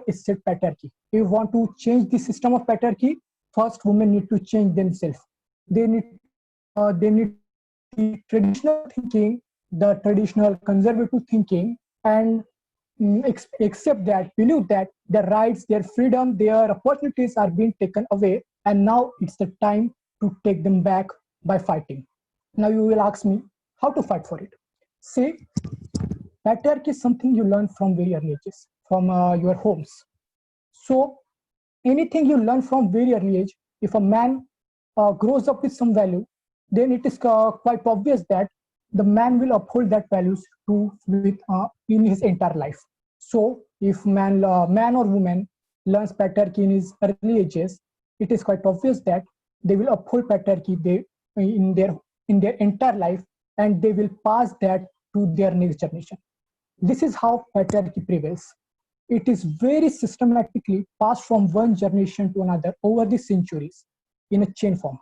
accept patriarchy. If you want to change the system of patriarchy, first women need to change themselves. They need the traditional thinking, the traditional conservative thinking, and accept that, believe that their rights, their freedom, their opportunities are being taken away, and now it's the time to take them back by fighting. Now you will ask me how to fight for it. See, patriarchy is something you learn from very early ages, from your homes. So anything you learn from very early age, if a man grows up with some value, then it is quite obvious that the man will uphold that values in his entire life. So if man or woman learns patriarchy in his early ages, it is quite obvious that they will uphold patriarchy in their entire life, and they will pass that to their next generation. This is how patriarchy prevails. It is very systematically passed from one generation to another over the centuries in a chain form.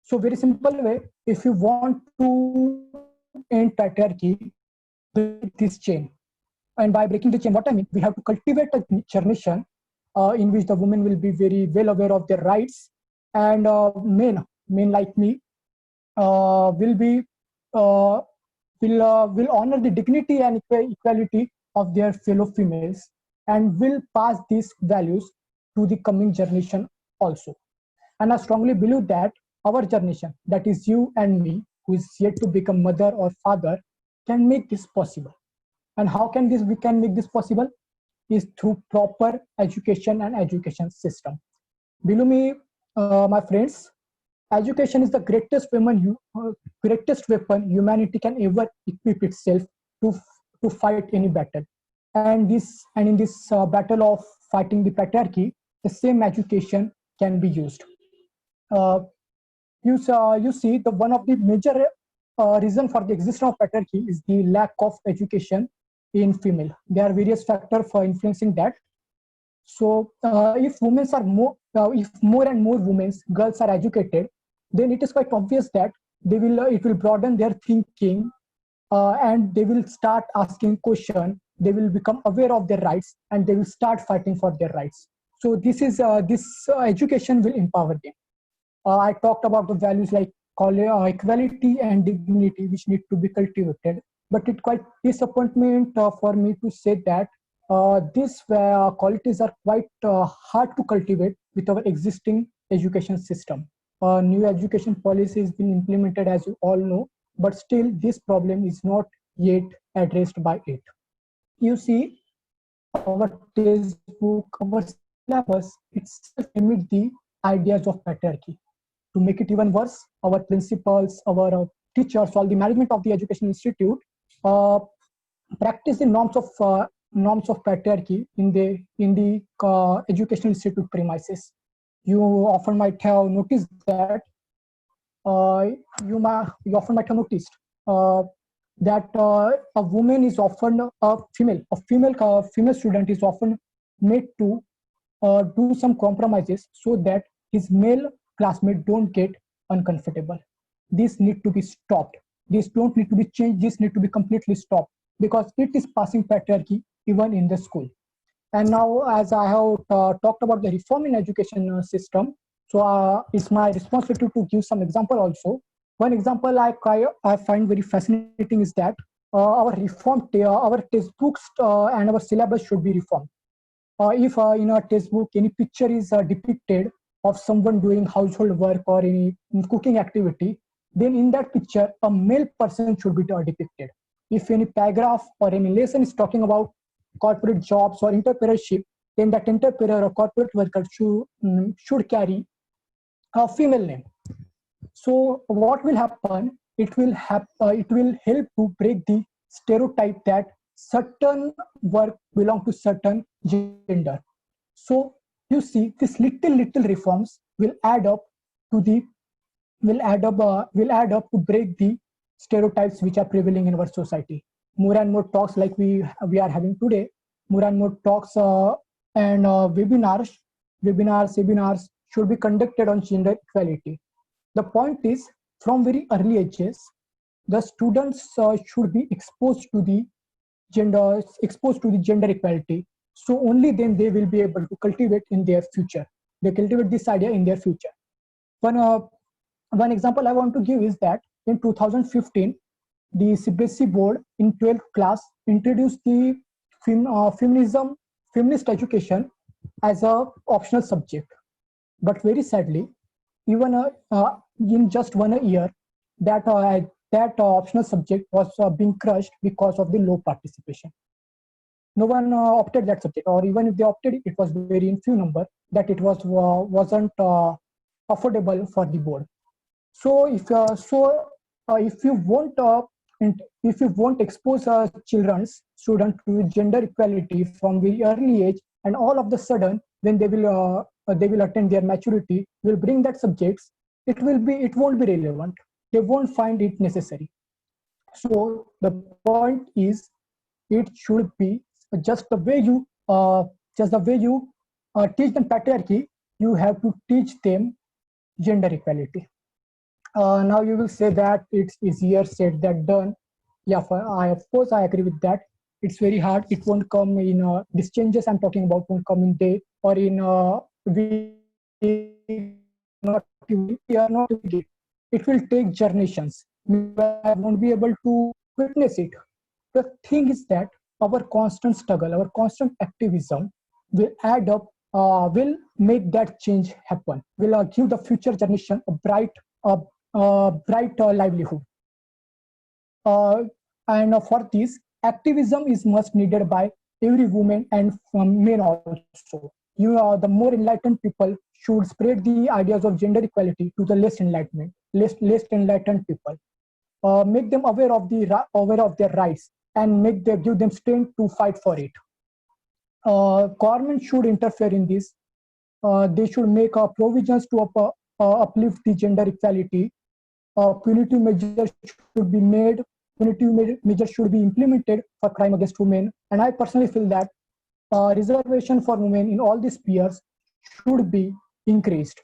So very simple way, if you want to end patriarchy, break this chain. And by breaking the chain, what I mean, we have to cultivate a generation in which the women will be very well aware of their rights, and men like me will honor the dignity and equality of their fellow females, and will pass these values to the coming generation also. And I strongly believe that our generation, that is you and me, who is yet to become mother or father, can make this possible. And how can we can make this possible? Is through proper education and education system. Below me, my friends, education is the greatest weapon humanity can ever equip itself to fight any battle. And in this battle of fighting the patriarchy, the same education can be used. You see, the one of the major reason for the existence of patriarchy is the lack of education in female. There are various factors for influencing that. So if more and more girls are educated, then it is quite obvious that it will broaden their thinking, and they will start asking questions they will become aware of their rights and they will start fighting for their rights. So this education will empower them. I talked about the values like equality and dignity, which need to be cultivated. But it quite disappointment for me to say that these qualities are quite hard to cultivate with our existing education system. New education policy has been implemented, as you all know, but still this problem is not yet addressed by it. You see, our textbook, our syllabus itself emit the ideas of patriarchy. To make it even worse, our principals, our teachers, all the management of the education institute uh, practice the norms of patriarchy in the educational institute premises. You often might have noticed that uh, you often might have noticed that a woman is often a female student is often made to do some compromises so that his male classmate don't get uncomfortable. This need to be stopped. This don't need to be changed. This need to be completely stopped because it is passing patriarchy even in the school. And now, as I have talked about the reform in education system, so it's my responsibility to give some example also. One example I find very fascinating is that our textbooks and our syllabus should be reformed. If in a textbook any picture is depicted of someone doing household work or any cooking activity, then in that picture a male person should be depicted. If any paragraph or any lesson is talking about corporate jobs or entrepreneurship, then that entrepreneur or corporate worker should carry a female name. So what will happen? It will help to break the stereotype that certain work belong to certain gender. So you see, these little reforms will add up to to break the stereotypes which are prevailing in our society. More and more talks like we are having today, more and more talks and webinars should be conducted on gender equality. The point is, from very early ages, the students should be exposed to the gender equality. So only then they will be able to cultivate in their future. They cultivate this idea in their future. One example I want to give is that in 2015, the CBSE board in 12th class introduced the feminist education as a optional subject. But very sadly, even in just 1 year, that optional subject was being crushed because of the low participation. No one opted that subject, or even if they opted, it was very in few number that it wasn't affordable for the board. So if you won't expose students to gender equality from very early age, and all of the sudden when they will attain their maturity, will bring that subjects, it won't be relevant. They won't find it necessary. So the point is, it should be just the way you teach them patriarchy, you have to teach them gender equality. Now you will say that it's easier said than done. Yeah, of course I agree with that. It's very hard. It won't come in these changes I'm talking about won't come in day or in not immediate. It will take generations. I won't be able to witness it. The thing is that our constant struggle, our constant activism will add up, will make that change happen, will give the future generation a bright livelihood. And for this, activism is much needed by every woman and men also. The more enlightened people should spread the ideas of gender equality to the less enlightened people. Make them aware of their rights and give them strength to fight for it. Government should interfere in this. They should make provisions to uplift the gender equality. Punitive measures should be made. Punitive measures should be implemented for crime against women. And I personally feel that reservation for women in all these spheres should be increased.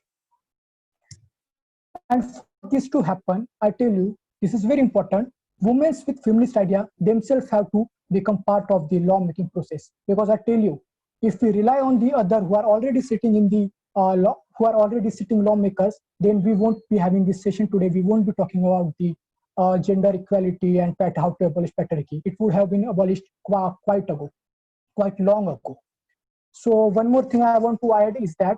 And for this to happen, I tell you, this is very important. Women with feminist idea themselves have to become part of the law making process. Because I tell you, if we rely on the other who are already sitting in the law, who are already sitting lawmakers, then we won't be having this session today. We won't be talking about the gender equality and how to abolish patriarchy. It would have been abolished quite long ago. So one more thing I want to add is that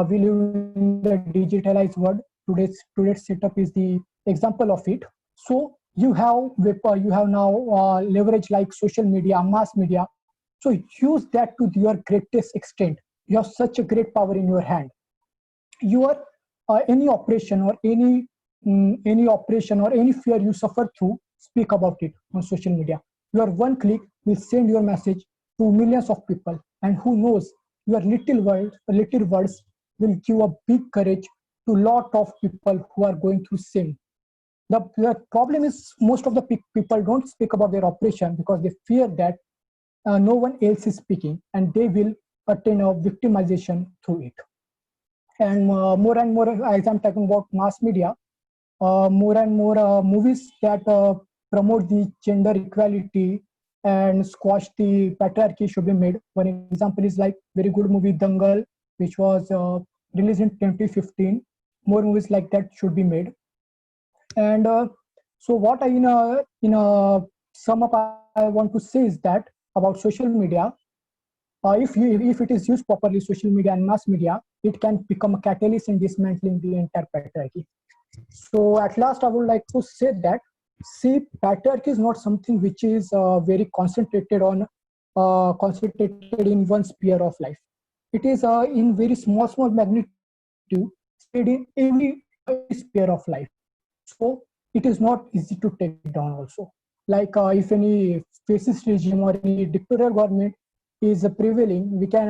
we live in the digitalized world. Today's setup is the example of it. So you have now leverage like social media, mass media. So use that to your greatest extent. You have such a great power in your hand. Your any operation or any fear you suffer through, speak about it on social media. Your one click will send your message to millions of people, and who knows, your little words will give a big courage to lot of people who are going through same. The problem is most of the people don't speak about their operation because they fear that no one else is speaking, and they will attain a victimization through it. And more and more, as I'm talking about mass media, more and more movies that promote the gender equality and squash the patriarchy should be made. One example is like very good movie Dangal, which was released in 2015. More movies like that should be made. And so what I in a sum up I want to say is that about social media, if it is used properly, social media and mass media, it can become a catalyst in dismantling the entire patriarchy. So at last, I would like to say that, see, patriarchy is not something which is very concentrated in one sphere of life. It is in very small magnitude, spread in every sphere of life. So it is not easy to take down also. Like if any fascist regime or any dictatorial government is prevailing, we can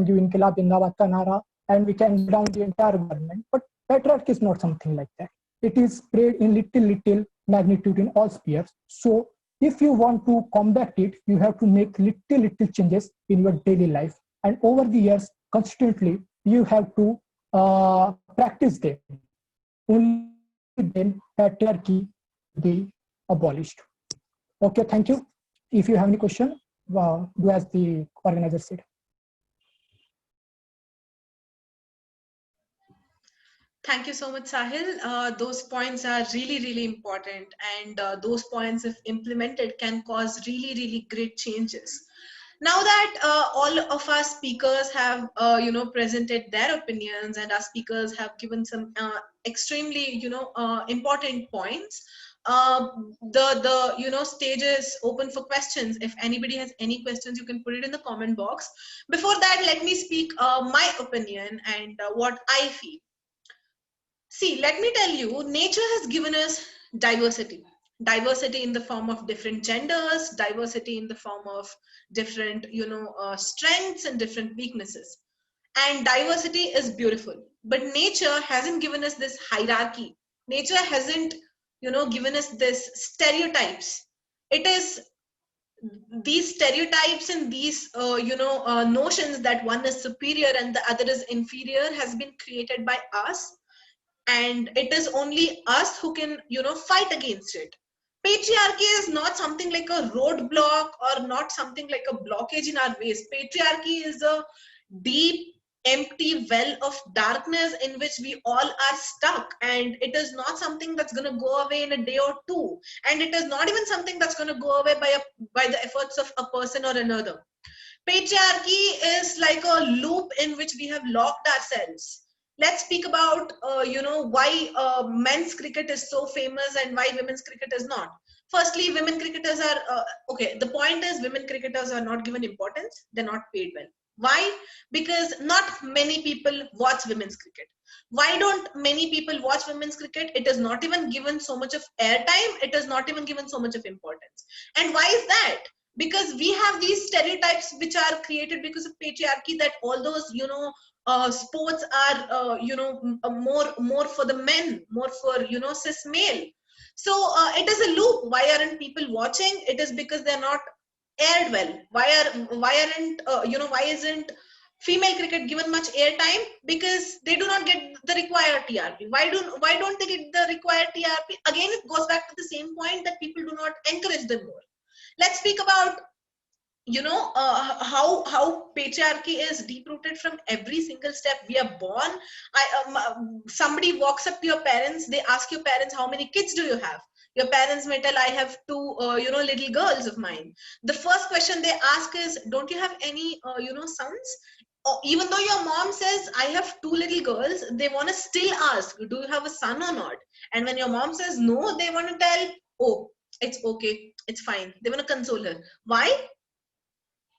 give Inqilab Zindabad ka nara and we can down the entire government. But patriarchy is not something like that. It is spread in little magnitude in all spheres. So if you want to combat it, you have to make little changes in your daily life. And over the years, constantly, you have to practice them. Only then patriarchy will be abolished. Okay, thank you. If you have any question, do as the organizer said. Thank you so much, Sahil. Those points are really important, and those points, if implemented, can cause really great changes. Now that all of our speakers have presented their opinions, and our speakers have given some extremely important points, the stage is open for questions. If anybody has any questions, you can put it in the comment box. Before that, let me speak my opinion and what I feel. See, let me tell you, nature has given us diversity. Diversity in the form of different genders, diversity in the form of different, strengths and different weaknesses. And diversity is beautiful. But nature hasn't given us this hierarchy. Nature hasn't, given us this stereotypes. It is these stereotypes and these, notions that one is superior and the other is inferior has been created by us. And it is only us who can fight against it. Patriarchy is not something like a roadblock or not something like a blockage in our ways. Patriarchy is a deep empty well of darkness in which we all are stuck, and it is not something that's going to go away in a day or two, and it is not even something that's going to go away by the efforts of a person or another. Patriarchy is like a loop in which we have locked ourselves. Let's speak about why men's cricket is so famous and why women's cricket is not. Firstly, women cricketers are okay. The point is, women cricketers are not given importance. They're not paid well. Why? Because not many people watch women's cricket. Why don't many people watch women's cricket? It is not even given so much of airtime. It is not even given so much of importance. And why is that? Because we have these stereotypes which are created because of patriarchy, that all those sports are more for the men, more for cis male. So it is a loop. Why aren't people watching? It is because they're not aired well. Why isn't female cricket given much airtime? Because they do not get the required TRP. Why don't they get the required TRP? Again, it goes back to the same point that people do not encourage them more. Let's speak about how patriarchy is deep rooted from every single step. We are born. Somebody walks up to your parents, they ask your parents, how many kids do you have? Your parents may tell, I have two little girls of mine. The first question they ask is, don't you have any sons? Or even though your mom says, I have two little girls, they want to still ask, do you have a son or not? And when your mom says no, they want to tell, oh, it's okay, it's fine. They want to console her. Why?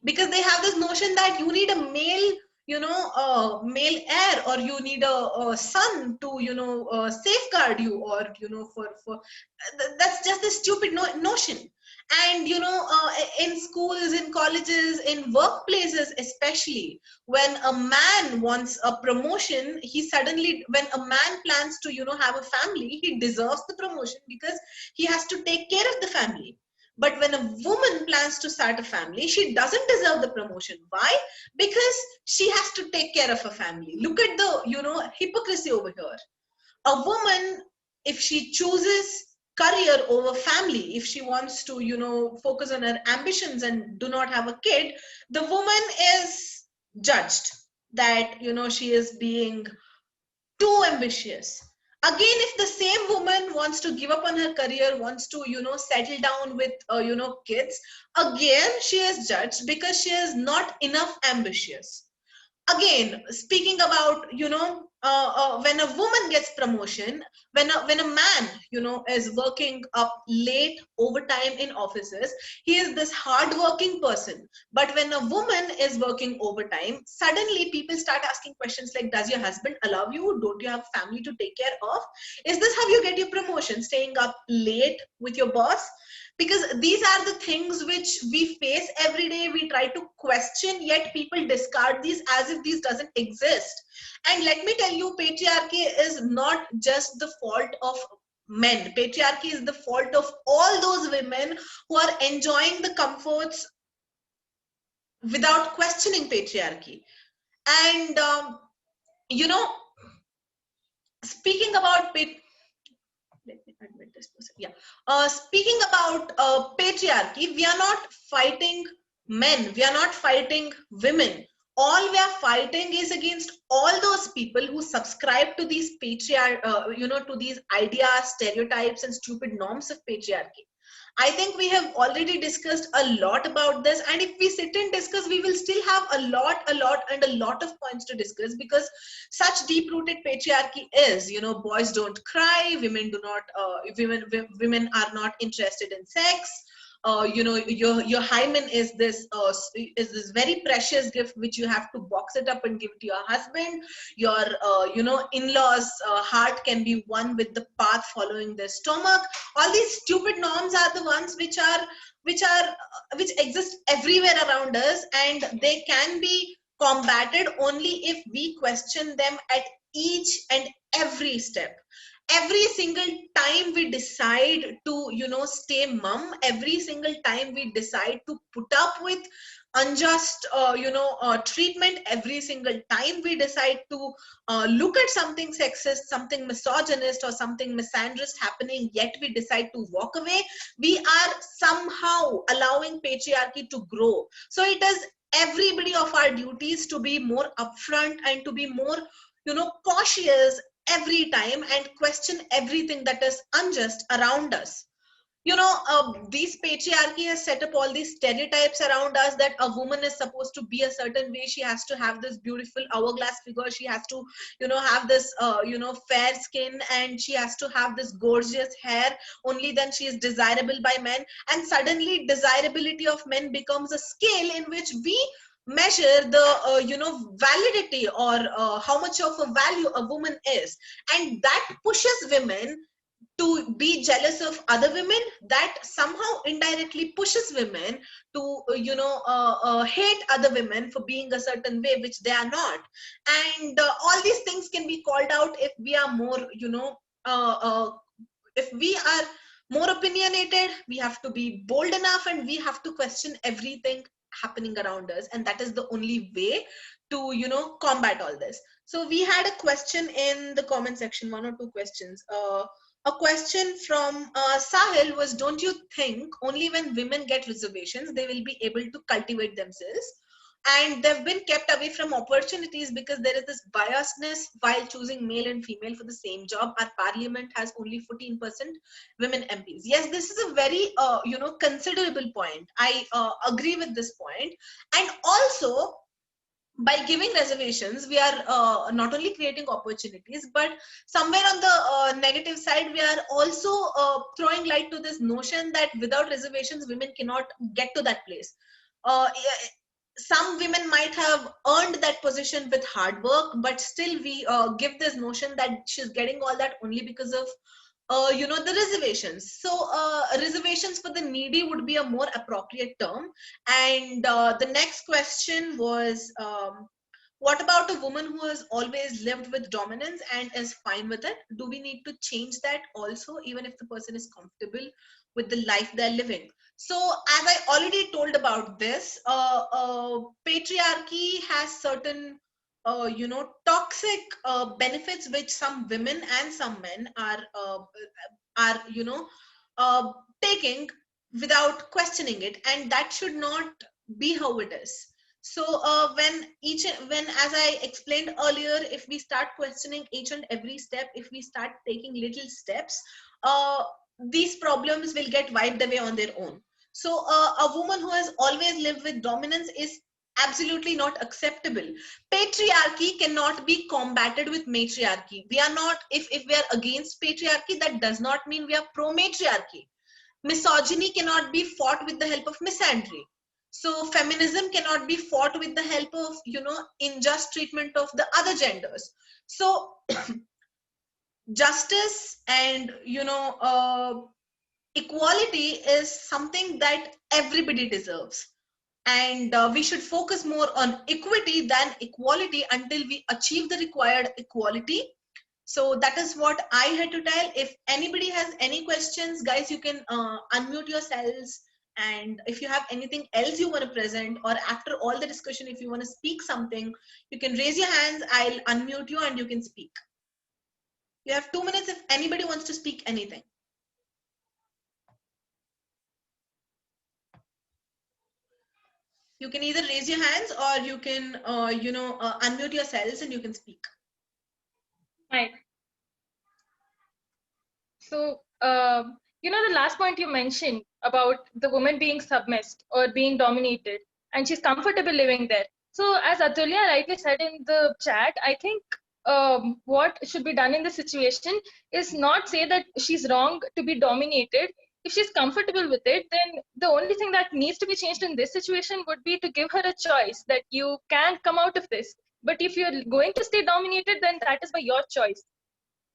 Because they have this notion that you need a male male heir, or you need a son to safeguard you, or for that's just a stupid notion. And in schools, in colleges, in workplaces especially, when a man wants a promotion, he suddenly, when a man plans to have a family, he deserves the promotion because he has to take care of the family. But when a woman plans to start a family, she doesn't deserve the promotion. Why? Because she has to take care of a family. Look at the, hypocrisy over here. A woman, if she chooses career over family, if she wants to, focus on her ambitions and do not have a kid, the woman is judged that, she is being too ambitious. Again, if the same woman wants to give up on her career, wants to settle down with kids, again she is judged because she is not enough ambitious. Again, speaking about when a woman gets promotion, when a man is working up late overtime in offices, he is this hard working person. But when a woman is working overtime, suddenly people start asking questions like, does your husband allow you? Don't you have family to take care of? Is this how you get your promotion, staying up late with your boss? Because these are the things which we face every day. We try to question, yet people discard these as if these doesn't exist. And let me tell you, patriarchy is not just the fault of men. Patriarchy is the fault of all those women who are enjoying the comforts without questioning patriarchy. And you know speaking about let me admit this person. Yeah. Speaking about patriarchy, we are not fighting men. We are not fighting women. All we are fighting is against all those people who subscribe to these to these ideas, stereotypes, and stupid norms of patriarchy. I think we have already discussed a lot about this, and if we sit and discuss, we will still have a lot of points to discuss, because such deep-rooted patriarchy is, boys don't cry, women do not, women are not interested in sex. Your hymen is this very precious gift which you have to box it up and give to your husband. Your in-laws heart can be won with the path following their stomach. All these stupid norms are the ones which exist everywhere around us, and they can be combated only if we question them at each and every step. Every single time we decide to stay mum, every single time we decide to put up with unjust treatment, every single time we decide to look at something sexist, something misogynist, or something misandrist happening, yet we decide to walk away, we are somehow allowing patriarchy to grow. So it is everybody of our duties to be more upfront and to be more cautious every time, and question everything that is unjust around us. These patriarchy has set up all these stereotypes around us, that a woman is supposed to be a certain way. She has to have this beautiful hourglass figure. She has to have this fair skin, and she has to have this gorgeous hair. Only then she is desirable by men. And suddenly desirability of men becomes a scale in which we measure the validity, or how much of a value a woman is. And that pushes women to be jealous of other women. That somehow indirectly pushes women to hate other women for being a certain way which they are not. And all these things can be called out if we are more if we are more opinionated. We have to be bold enough, and we have to question everything happening around us, and that is the only way to combat all this. So we had a question in the comment section, one or two questions. A question from Sahil was, don't you think only when women get reservations, they will be able to cultivate themselves? And they've been kept away from opportunities because there is this biasness while choosing male and female for the same job. Our parliament has only 14% women MPs. Yes, this is a very, considerable point. I agree with this point. And also, by giving reservations, we are not only creating opportunities, but somewhere on the negative side, we are also throwing light to this notion that without reservations, women cannot get to that place. Some women might have earned that position with hard work, but still we give this notion that she's getting all that only because of the reservations. So reservations for the needy would be a more appropriate term. And the next question was, what about a woman who has always lived with dominance and is fine with it? Do we need to change that also, even if the person is comfortable with the life they're living? So as I already told about this, patriarchy has certain toxic benefits which some women and some men are taking without questioning it, and that should not be how it is. So when, as I explained earlier, if we start questioning each and every step, if we start taking little steps, these problems will get wiped away on their own. So a woman who has always lived with dominance is absolutely not acceptable. Patriarchy cannot be combated with matriarchy. We are not, if we are against patriarchy, that does not mean we are pro matriarchy. Misogyny cannot be fought with the help of misandry. So feminism cannot be fought with the help of unjust treatment of the other genders. So justice and equality is something that everybody deserves, and we should focus more on equity than equality until we achieve the required equality. So that is what I had to tell. If anybody has any questions, guys, you can unmute yourselves, and if you have anything else you want to present, or after all the discussion, if you want to speak something, you can raise your hands. I'll unmute you and you can speak. You have 2 minutes if anybody wants to speak anything. You can either raise your hands or you can, unmute yourselves and you can speak. Right. So, the last point you mentioned about the woman being submissed or being dominated, and she's comfortable living there. So, as Atulya rightly said in the chat, I think what should be done in this situation is not say that she's wrong to be dominated. If she's comfortable with it, then the only thing that needs to be changed in this situation would be to give her a choice that you can come out of this. But if you're going to stay dominated, then that is by your choice.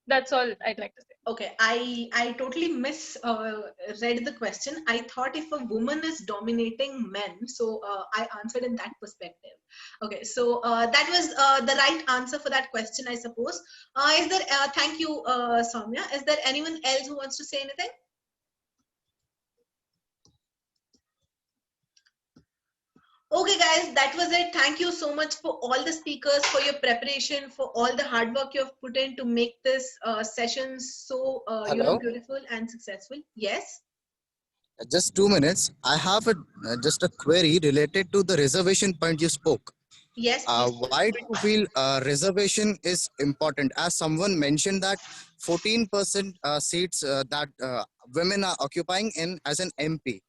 That's all I'd like to say. Okay, I totally misread the question. I thought if a woman is dominating men, so I answered in that perspective. Okay, so that was the right answer for that question, I suppose. Is there? Thank you, Soumya. Is there anyone else who wants to say anything? Okay, guys, that was it. Thank you so much for all the speakers, for your preparation, for all the hard work you have put in to make this session so beautiful and successful. Yes. Just 2 minutes. I have just a query related to the reservation point you spoke. Yes. Why do you feel reservation is important? As someone mentioned that 14% seats that women are occupying in as an MP.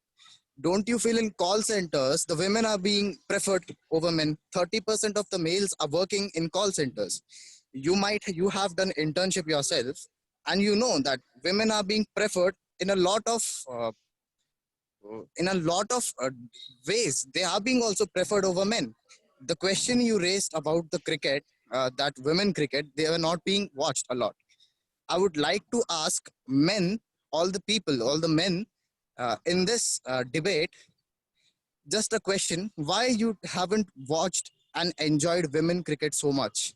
Don't you feel in call centers, the women are being preferred over men? 30% of the males are working in call centers. You have done internship yourself, and you know that women are being preferred in a lot of ways. They are being also preferred over men. The question you raised about the cricket, that women cricket, they are not being watched a lot. I would like to ask men, all the men in this debate, just a question: why you haven't watched and enjoyed women cricket so much?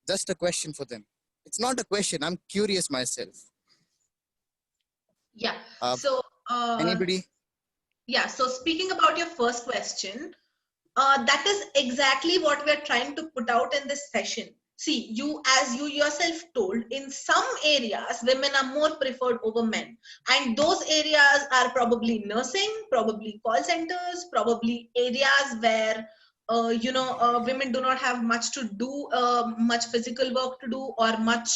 Just a question for them. It's not a question. I'm curious myself. Yeah. So anybody? Yeah. So speaking about your first question, that is exactly what we're trying to put out in this session. see, as you yourself told, in some areas women are more preferred over men, and those areas are probably nursing, probably call centers, probably areas where women do not have much to do, much physical work to do, or much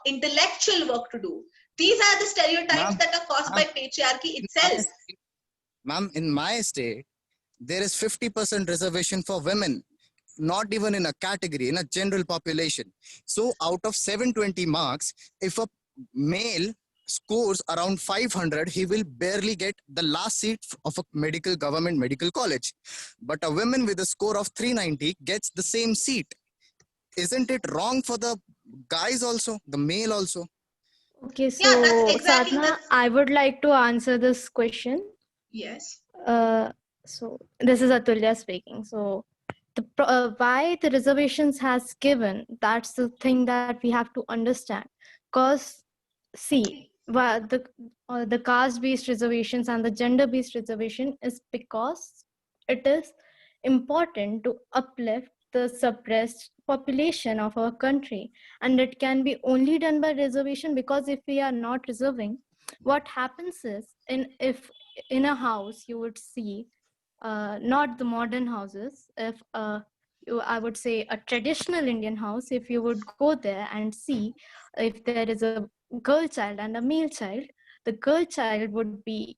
intellectual work to do. These are the stereotypes Ma'am, that are caused by ma'am, patriarchy in my itself. state, ma'am, in my state, there is 50% reservation for women, not even in a category, in a general population. So out of 720 marks, if a male scores around 500, he will barely get the last seat of a government medical college. But a woman with a score of 390 gets the same seat. Isn't it wrong for the guys also, the male also? Okay, Yeah, so that's exactly Sadhna, I would like to answer this question. yes. So this is Atulya speaking. So why the reservations has given, that's the thing that we have to understand. Because see, the caste based reservations and the gender based reservation is because it is important to uplift the suppressed population of our country, and it can be only done by reservation, because if we are not reserving, what happens is, if in a house you would see, not the modern houses, if I would say a traditional Indian house, if you would go there and see, if there is a girl child and a male child, the girl child would be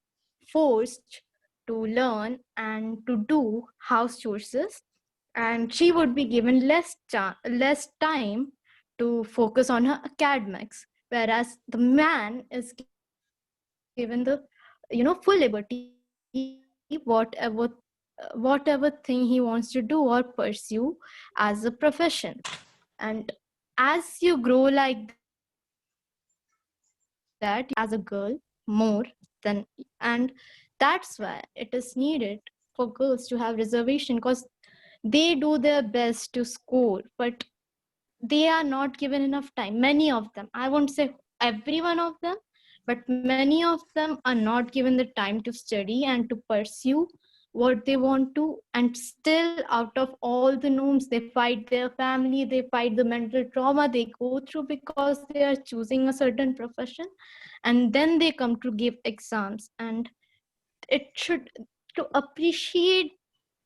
forced to learn and to do house chores, and she would be given less time to focus on her academics, whereas the man is given the full liberty, whatever thing he wants to do or pursue as a profession. And as you grow like that, as a girl more than, and that's why it is needed for girls to have reservation, because they do their best to score, but they are not given enough time. Many of them, I won't say every one of them, but many of them are not given the time to study and to pursue what they want to. And still, out of all the norms, they fight their family, they fight the mental trauma they go through because they are choosing a certain profession, and then they come to give exams. And it should, to appreciate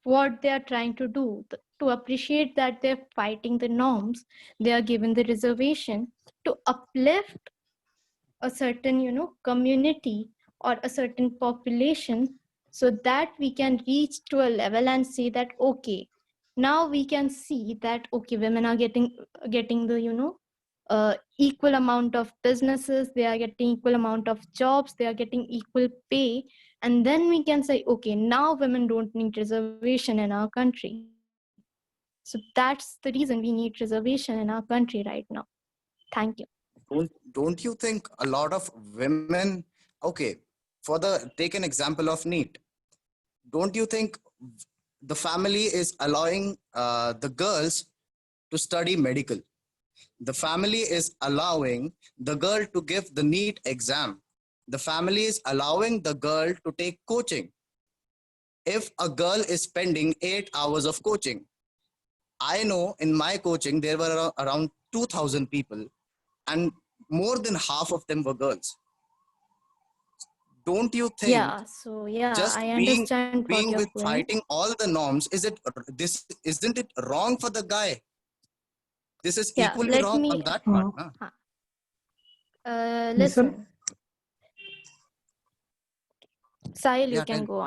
what they are trying to do, to appreciate that they're fighting the norms, they are given the reservation to uplift a certain community or a certain population, so that we can reach to a level and say that, okay, now we can see that, okay, women are getting the equal amount of businesses, they are getting equal amount of jobs, they are getting equal pay. And then we can say, okay, now women don't need reservation in our country. So that's the reason we need reservation in our country right now. Thank you. Don't you think a lot of women, okay, take an example of NEET, don't you think the family is allowing the girls to study medical? The family is allowing the girl to give the NEET exam. The family is allowing the girl to take coaching. If a girl is spending 8 hours of coaching, I know in my coaching there were around 2,000 people, and more than half of them were girls. Don't you think just I being understand what you're with going. fighting all the norms, isn't it wrong for the guy? This is equally Let wrong me on that part. Listen. listen. Sahil, you Yeah, tell can me. go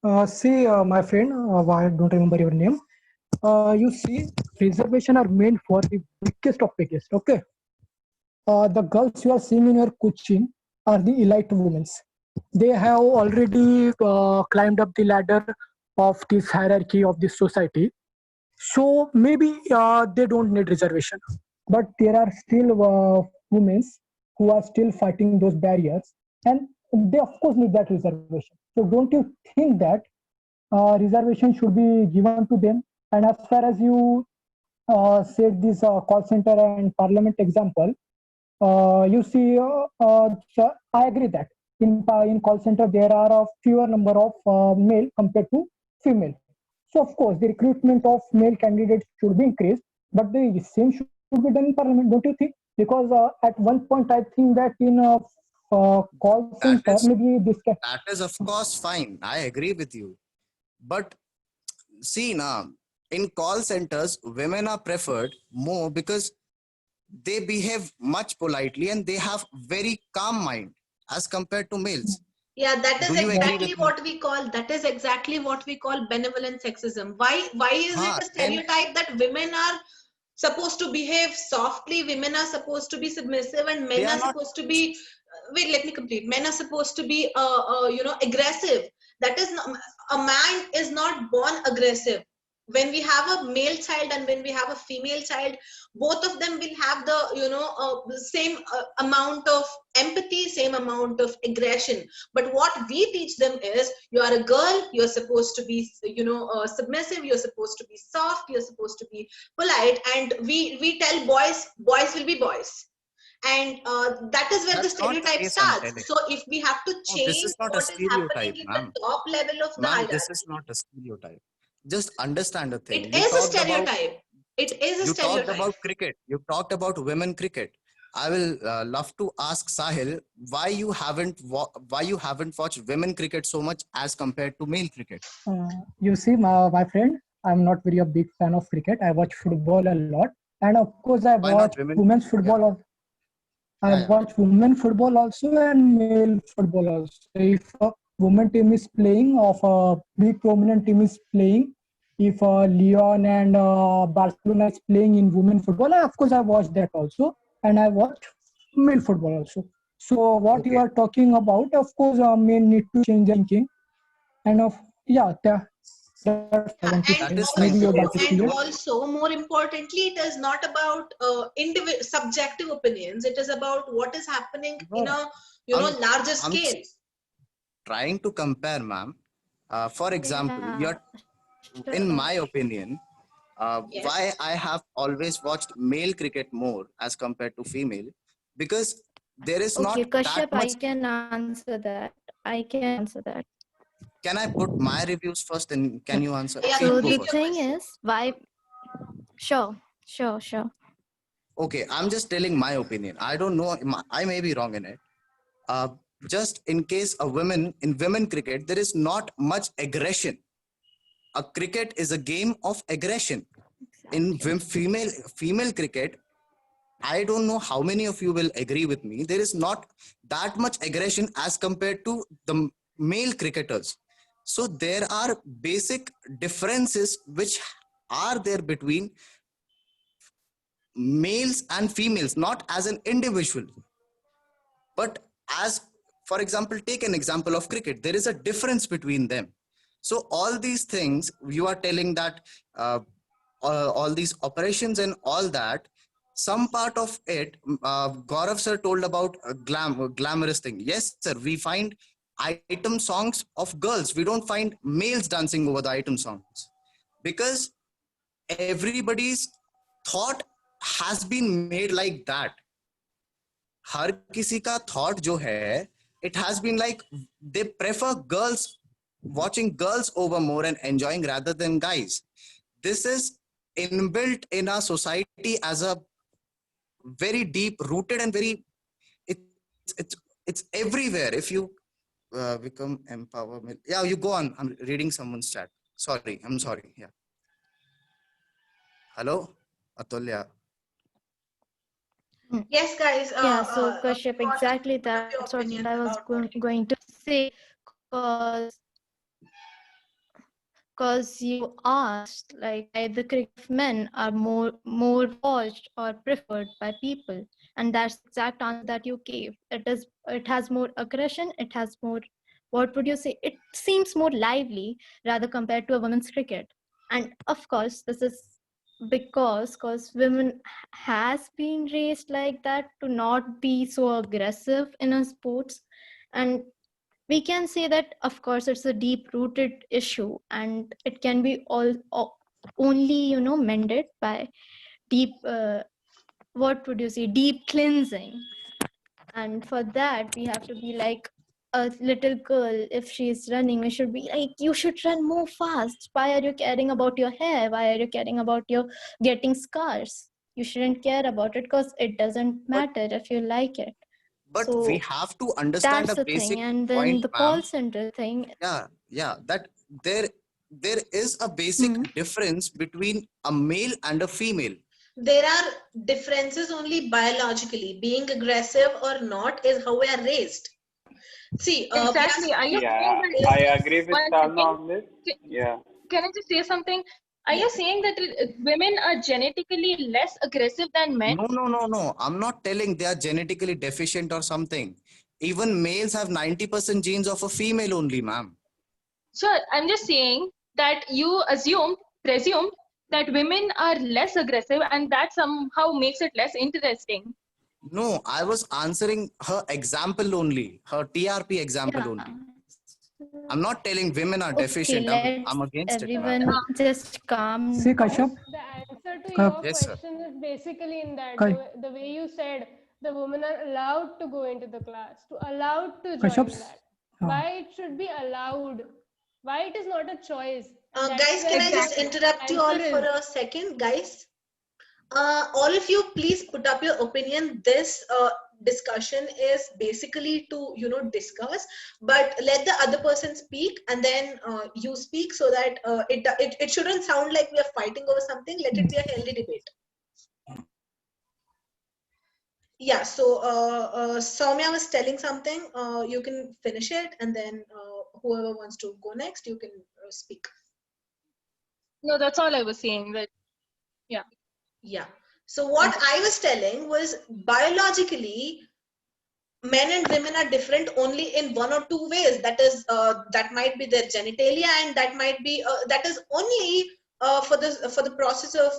on. See, my friend, I don't remember your name. You see, reservation are meant for the weakest of biggest. Okay, the girls you are seeing in your coaching are the elite women. They have already climbed up the ladder of this hierarchy of this society. So maybe they don't need reservation, but there are still women who are still fighting those barriers, and they of course need that reservation. So don't you think that reservation should be given to them? And as far as you said this call center and parliament example, you see, so I agree that in call center there are a fewer number of male compared to female. So of course the recruitment of male candidates should be increased. but the same should be done in parliament, don't you think? Because at one point I think that in a call That center, is maybe this can. that is of course fine. I agree with you. But see now, in call centers, women are preferred more because they behave much politely and they have very calm mind as compared to males. Yeah, that is Do you agree exactly with me? what we call benevolent sexism. Why is it Ha, a then stereotype that women are supposed to behave softly, women are supposed to be submissive, and they men are are not. supposed to be wait, let me complete. Men are supposed to be aggressive. That is not, a man is not born aggressive. When we have a male child and when we have a female child, both of them will have the same amount of empathy, same amount of aggression. But what we teach them is, you are a girl, you're supposed to be submissive, you're supposed to be soft, you're supposed to be polite, and we tell boys will be boys. And that is where the That's not the stereotype case I'm starts. telling. So if we have to No, this change is not a what is happening stereotype, in the ma'am. top level of the Ma'am, this is hierarchy, not a stereotype. Just understand the thing. it is a stereotype. It is a You talked stereotype. about cricket. You talked about women cricket. I will love to ask Sahil why you haven't watched women cricket so much as compared to male cricket. You see, my friend, I'm not very a big fan of cricket. I watch football a lot, and of course, I Why watch not women? women's Yeah, football. I yeah, yeah. watch women football also and male football also. If a women team is playing, of a big prominent team is playing, if Lyon and Barcelona is playing in women football, of course I watch that also, and I watch male football also. So what you Okay. are talking about, of course, men need to change their thinking, and of yeah, that's I want to And That say. is fine Maybe your because doubt is and clear. also, more importantly, it is not about subjective opinions. It is about what is happening in no, a I'm larger I'm scale. trying to compare, ma'am. For example, Yeah, in sure. my opinion, why Yes. I have always watched male cricket more as compared to female, because there is Okay, not that Kashyap, much. I can answer that. I can answer that. Can I put my reviews first and can you answer? Yeah, Okay, you So go the complete first. your thing question. is, why? Sure. Okay, I'm just telling my opinion. I don't know, I may be wrong in it. Uh, just in case in women cricket, there is not much aggression. A cricket is a game of aggression. In female cricket, I don't know how many of you will agree with me. There is not that much aggression as compared to the male cricketers. So there are basic differences which are there between males and females, not as an individual, but as, for example, take an example of cricket. There is a difference between them. So all these things you are telling that all these operations and all that, some part of it, Gaurav sir told about glamorous thing. Yes, sir, we find item songs of girls. We don't find males dancing over the item songs because everybody's thought has been made like that. हर किसी का thought जो है, it has been like they prefer girls, watching girls over more and enjoying rather than guys. This is inbuilt in our society as a very deep rooted and very, it's everywhere. If you become empowerment, yeah, you go on. I'm reading someone's chat. Sorry, I'm sorry. Yeah. Hello, Atulya. Yes, guys. Yeah, so Kashyap, What exactly what are your that's what opinions I was about what he going to say, because you asked like why the cricket of men are more watched or preferred by people, and that's the exact answer that you gave. It has more aggression. It has more, what would you say? It seems more lively rather compared to a women's cricket, and of course this is because women has been raised like that to not be so aggressive in a sports, and we can say that of course it's a deep rooted issue, and it can be only mended by deep what would you say, deep cleansing. And for that we have to be like a little girl, if she's running, we should be like, you should run more fast. Why are you caring about your hair? Why are you caring about your getting scars? You shouldn't care about it because it doesn't But matter if you like it. we So have to understand that's a the basic thing. And then point, the ma'am. call center thing. Yeah, that there is a basic Hmm. difference between a male and a female. There are differences only biologically. Being aggressive or not is how we are raised. See, Exactly. Are you Yeah, saying is, I that, agree with one Salma second, on this. ca- Yeah. can I just say something? Are you yes. saying that women are genetically less aggressive than men? No. I'm not telling they are genetically deficient or something. Even males have 90% genes of a female only, ma'am. Sure, I'm just saying that you presumed that women are less aggressive, and that somehow makes it less interesting. No, I was answering her example only, her TRP example Yeah. only. I'm not telling women are Okay, deficient. I'm let's against it, ma'am. everyone just calm. See, Kashyap, The answer to Ka- your Yes, sir. question is basically in that Ka- the way you said the women are allowed to go into the class, to allowed to Kashyap, join that. uh, Why it should be allowed? Why it is not a choice? And that is Guys, can where I just the Exactly. interrupt you all answer for is. a second, guys? All of you, please put up your opinion. This discussion is basically to discuss, but let the other person speak, and then you speak, so that it shouldn't sound like we are fighting over something. Let it be a healthy debate. Yeah. So Soumya was telling something. You can finish it, and then whoever wants to go next, you can speak. No, that's all I was saying. That yeah. Yeah. So what I was telling was, biologically, men and women are different only in one or two ways. That is, that might be their genitalia, and that might be that is only for the process of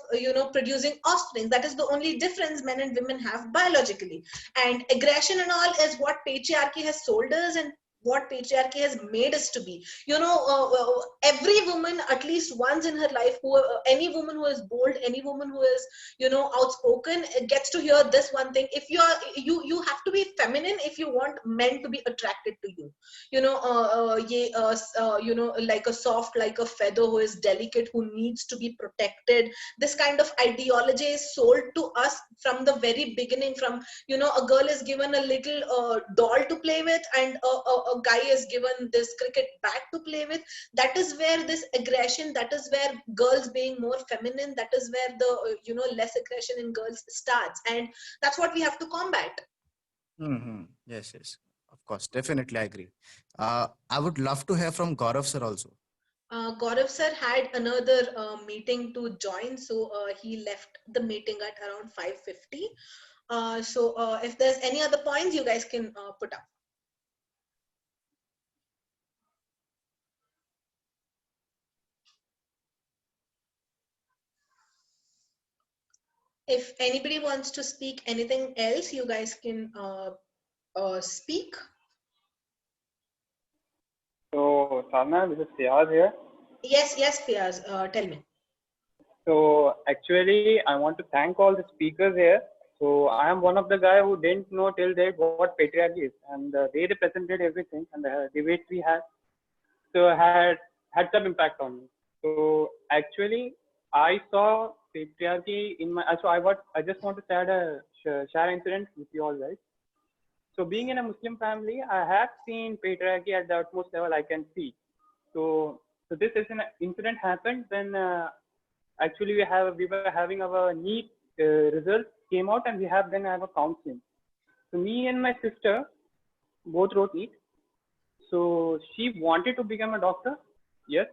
producing offspring. That is the only difference men and women have biologically. And aggression and all is what patriarchy has sold us, and what patriarchy has made us to be. Every woman, at least once in her life, any woman who is bold, any woman who is outspoken, gets to hear this one thing: if you have to be feminine if you want men to be attracted to you. Like a soft, like a feather, who is delicate, who needs to be protected. This kind of ideology is sold to us from the very beginning. From a girl is given a little doll to play with, and a guy is given this cricket bat to play with. That is where this aggression, that is where girls being more feminine, that is where the less aggression in girls starts, and that's what we have to combat. Yes. Of course, definitely I agree. I would love to hear from Gaurav sir also. Gaurav sir had another meeting to join, so he left the meeting at around 5:50. So if there's any other points, you guys can put up. If anybody wants to speak anything else, you guys can speak. So, Salma, this is Fiaz here. Yes, Fiaz, tell me. So, actually, I want to thank all the speakers here. So, I am one of the guy who didn't know till date what patriarchy is, and they presented everything, and the debates we had, so had some impact on me. So, actually, I saw patriarchy in my. So, I just want to share an incident with you all guys. So being in a Muslim family, I have seen patriarchy at the utmost level I can see. So this is an incident happened when actually we were having our NEET results came out, and we have a counseling. So me and my sister both wrote NEET. So she wanted to become a doctor. Yes,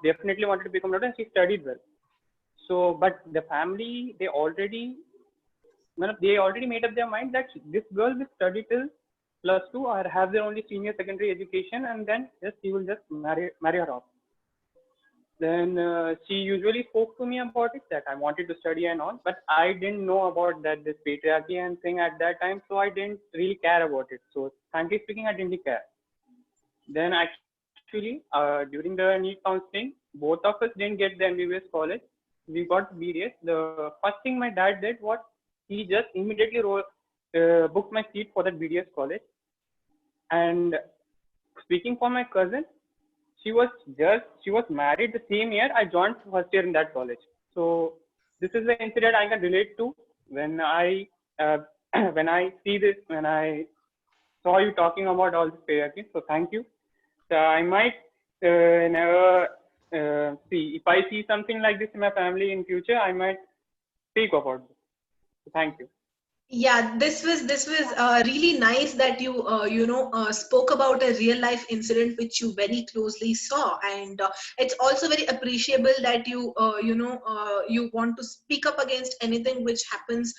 definitely wanted to become a doctor, and she studied well. So, but the family, they already made up their mind that this girl will study till +2 or have their only senior secondary education, and then she will just marry her off. Then she usually spoke to me about it, that I wanted to study and all, but I didn't know about this patriarchy and thing at that time, so I didn't really care about it. So frankly speaking, I didn't care. Then actually during the NEET counseling, both of us didn't get the MBBS college. We got BDS. The first thing my dad did was he just immediately booked my seat for that BDS college. And speaking for my cousin, she was married the same year I joined first year in that college. So this is the incident I can relate to when I when I see this, when I saw you talking about all this patriarchy. So thank you. So I might never see, if I see something like this in my family in future, I might speak about this. So thank you. Yeah, this was really nice that you spoke about a real life incident which you very closely saw, and it's also very appreciable that you want to speak up against anything which happens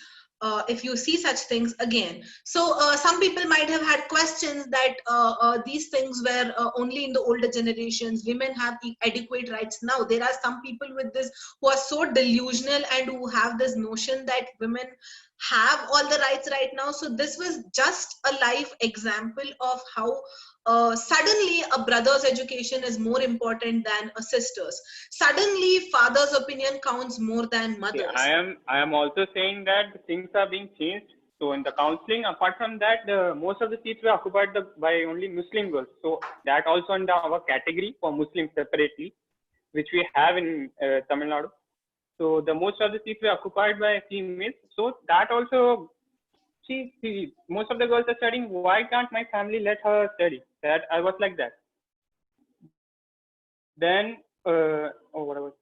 if you see such things again. So some people might have had questions that these things were only in the older generations. Women have adequate rights now. There are some people with this who are so delusional and who have this notion that women have all the rights right now. So this was just a live example of how suddenly a brother's education is more important than a sister's. Suddenly father's opinion counts more than mother's. I am also saying that things are being changed. So in the counseling, apart from that, most of the seats were occupied by only Muslim girls. So that also under our category for Muslims separately, which we have in Tamil Nadu. So the most of the seats were occupied by females. So that also, see, most of the girls are studying. Why can't my family let her study? That I was like that. Then, whatever.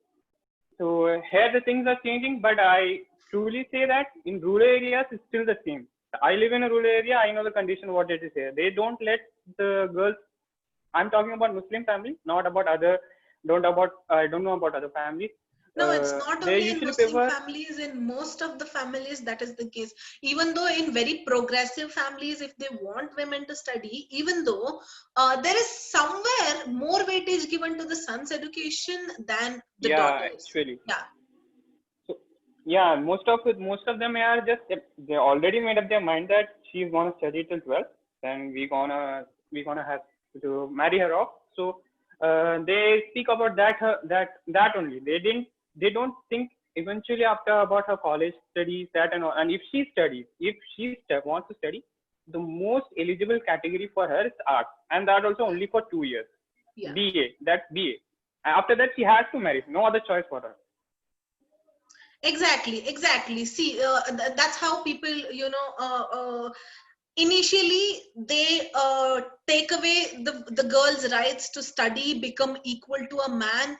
So here the things are changing, but I truly say that in rural areas it's still the same. I live in a rural area. I know the condition what it is here. They don't let the girls. I'm talking about Muslim families, not about other. I don't know about other families. No, it's not only in Muslim families. In most of the families, that is the case. Even though in very progressive families, if they want women to study, even though there is somewhere more weightage given to the son's education than the daughter's. Actually. Yeah. So, yeah, most of them are just, they already made up their mind that she's gonna study till 12th, then we're gonna have to marry her off. So they speak about that only. They don't think eventually after about her college studies, that and all. And if she wants to study, the most eligible category for her is arts, and that also only for 2 years. Yeah. BA, that's BA. After that, she has to marry. No other choice for her. Exactly. See, that's how people, initially they take away the girl's rights to study, become equal to a man,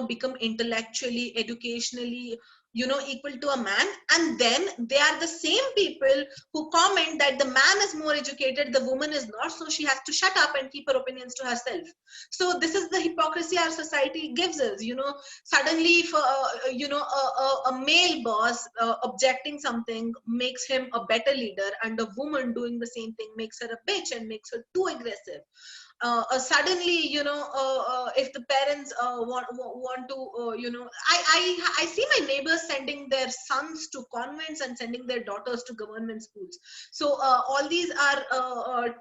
become intellectually, educationally, equal to a man, and then they are the same people who comment that the man is more educated, the woman is not, so she has to shut up and keep her opinions to herself. So this is the hypocrisy our society gives us. Suddenly if a male boss objecting something makes him a better leader, and a woman doing the same thing makes her a bitch and makes her too aggressive. Suddenly, if the parents want to, I see my neighbors sending their sons to convents and sending their daughters to government schools. So all these are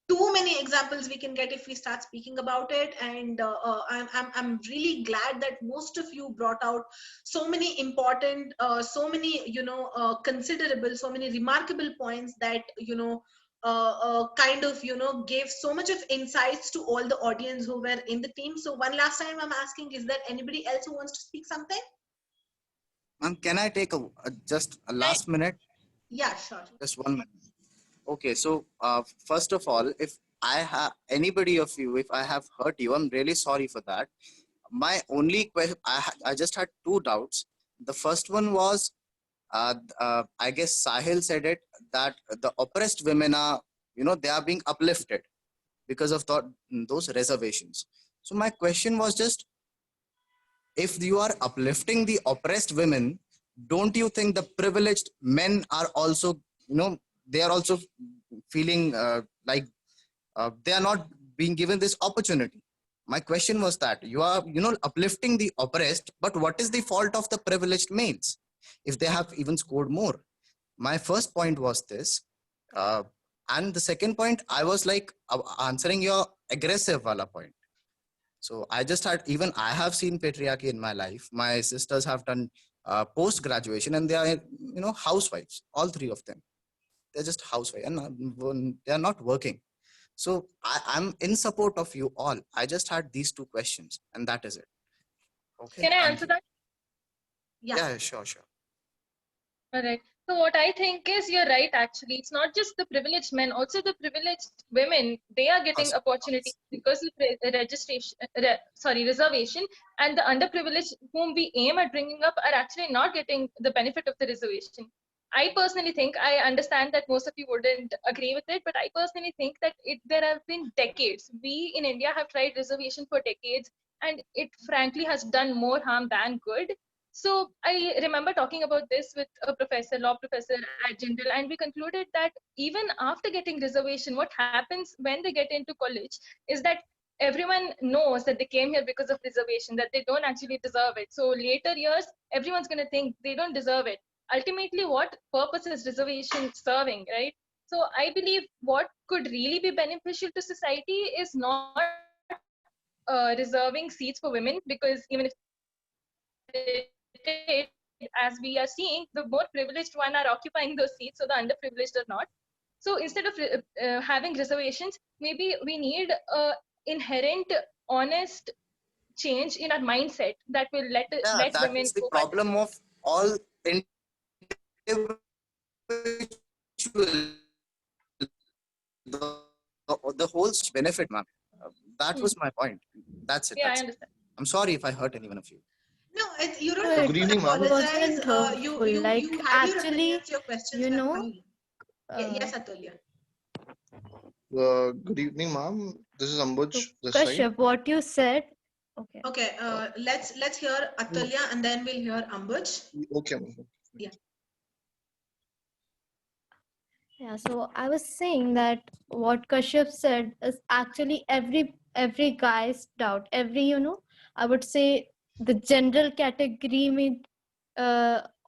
too many examples we can get if we start speaking about it. And I'm really glad that most of you brought out so many important, so many considerable, so many remarkable points that kind of gave so much of insights to all the audience who were in the team. So one last time I'm asking, is there anybody else who wants to speak something? Can I take just a last minute? Yeah, sure. Just 1 minute. Okay, so first of all, if I have anybody of you, if I have hurt you, I'm really sorry for that. My only question, I just had two doubts. The first one was, I guess Sahil said it, that the oppressed women are, they are being uplifted because of those reservations. So my question was just, if you are uplifting the oppressed women, don't you think the privileged men are also, they are also feeling like they are not being given this opportunity? My question was that you are, uplifting the oppressed, but what is the fault of the privileged males if they have even scored more? My first point was this. And the second point, I was like answering your aggressive wala point. So I just had, even I have seen patriarchy in my life. My sisters have done post-graduation and they are, housewives, all three of them. They're just housewives and they are not working. So I'm in support of you all. I just had these two questions, and that is it. Okay. Can I Thank answer you. that? Yeah, sure, sure. All right. So what I think is you're right. Actually, it's not just the privileged men, also the privileged women. They are getting Awesome. opportunities because of reservation, and the underprivileged whom we aim at bringing up are actually not getting the benefit of the reservation. I personally think, I understand that most of you wouldn't agree with it, but I personally think that there have been decades. We in India have tried reservation for decades, and it frankly has done more harm than good. So I remember talking about this with a professor, law professor at Jindal, and we concluded that even after getting reservation, what happens when they get into college is that everyone knows that they came here because of reservation, that they don't actually deserve it. So later years, everyone's going to think they don't deserve it. Ultimately, what purpose is reservation serving, right? So I believe what could really be beneficial to society is not reserving seats for women, because even if as we are seeing, the more privileged one are occupying those seats, so the underprivileged are not. So instead of having reservations, maybe we need a inherent, honest change in our mindset that will Yeah, let that women is the go problem of all individual. The whole benefit, ma'am. That was my point. That's it. Yeah, I That's it. understand. I'm sorry if I hurt any one of you. No, you don't No, have it Good to evening, ma'am. apologize. wasn't hurtful. You Like, had your actually, opinions, your questions you were know, fine. Yes, Atulya. Good evening, ma'am. This is Ambuj, so this side. Kashyap, what you said, okay. Okay, let's hear Atulya and then we'll hear Ambuj. Okay, ma'am. Yeah. Yeah, so I was saying that what Kashyap said is actually every guy's doubt. I would say the general category में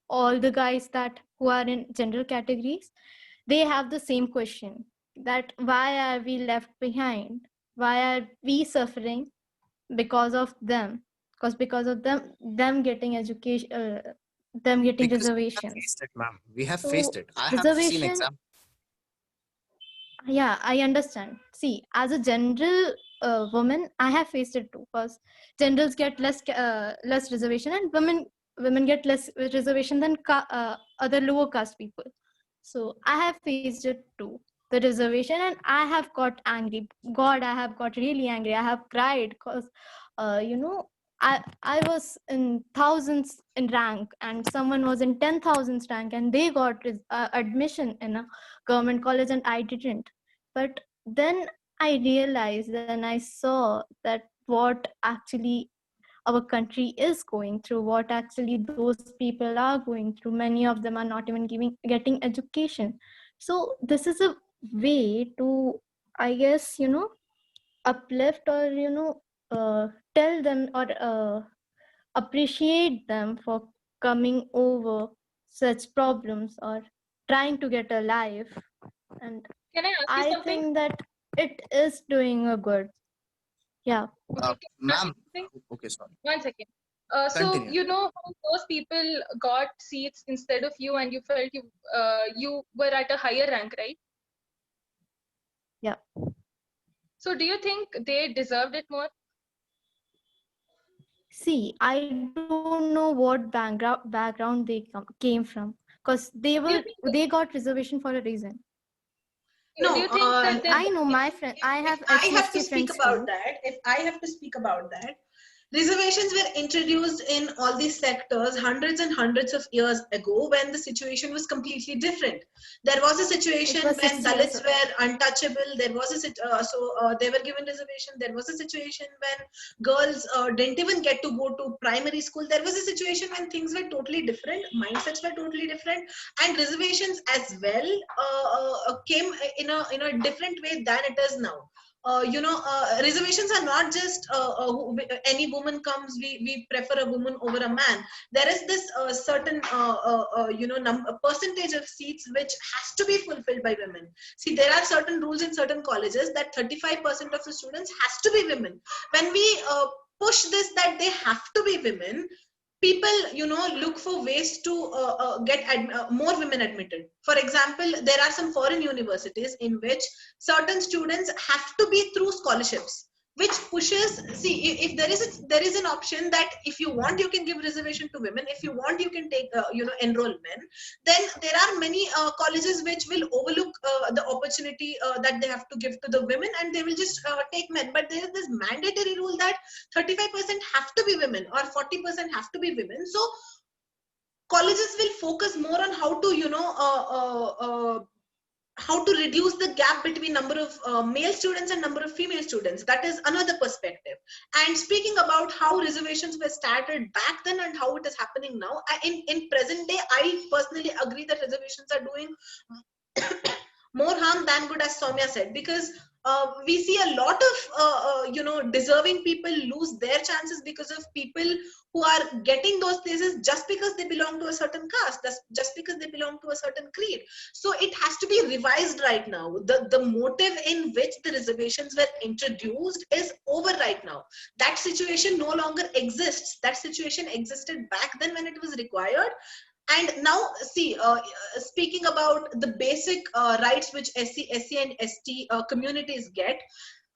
all the guys that who are in general categories, they have the same question, that why are we left behind? Why are we suffering because of them? Because of them getting education, them getting Because we have reservations. faced it, ma'am. We have So faced it. I have seen reservation, examples. yeah, I understand. See, as a general woman, I have faced it too. Because generals get less reservation, and women get less reservation than other lower caste people. So I have faced it too, the reservation, and I have got angry. God, I have got really angry. I have cried because, I was in thousands in rank, and someone was in 10,000s rank, and they got admission in a government college, and I didn't. But then I realized, then I saw that what actually our country is going through, what actually those people are going through. Many of them are not even getting education. So this is a way to, I guess, uplift, or tell them, or appreciate them for coming over such problems, or trying to get a life. And Can I ask you I something? think that it is doing a good. Yeah. Okay, can I ask you Ma'am. something? Okay, sorry. 1 second. So Continue. you know how those people got seats instead of you, and you felt you were at a higher rank, right? Yeah. So do you think they deserved it more? See, I don't know what background they came from, because Do you think they got reservation for a reason. do No, you think that And I know my friend, I have if I have to HCST speak friends about too. that, if I have to speak about that, reservations were introduced in all these sectors hundreds and hundreds of years ago when the situation was completely different. There was a situation It was when 6 years Dalits ago. were untouchable. There was they were given reservation. There was a situation when girls didn't even get to go to primary school. There was a situation when things were totally different, mindsets were totally different, and reservations as well came in a different way than it is now. Reservations are not just any woman comes, we prefer a woman over a man. There is this certain percentage of seats which has to be fulfilled by women. See, there are certain rules in certain colleges that 35% of the students has to be women. When we push this that they have to be women, people, look for ways to get more women admitted. For example, there are some foreign universities in which certain students have to be through scholarships, which pushes, see, if there is an option that if you want you can give reservation to women, if you want you can take enroll men, then there are many colleges which will overlook the opportunity that they have to give to the women, and they will just take men. But there is this mandatory rule that 35% have to be women or 40% have to be women. So colleges will focus more on how to how to reduce the gap between number of male students and number of female students. That is another perspective. And speaking about how reservations were started back then and how it is happening now, in present day, I personally agree that reservations are doing more harm than good, as Soumya said, because we see a lot of deserving people lose their chances because of people who are getting those places just because they belong to a certain caste, just because they belong to a certain creed. So it has to be revised right now. The motive in which the reservations were introduced is over right now. That situation no longer exists. That situation existed back then when it was required. And now, see, speaking about the basic rights which SC and ST communities get,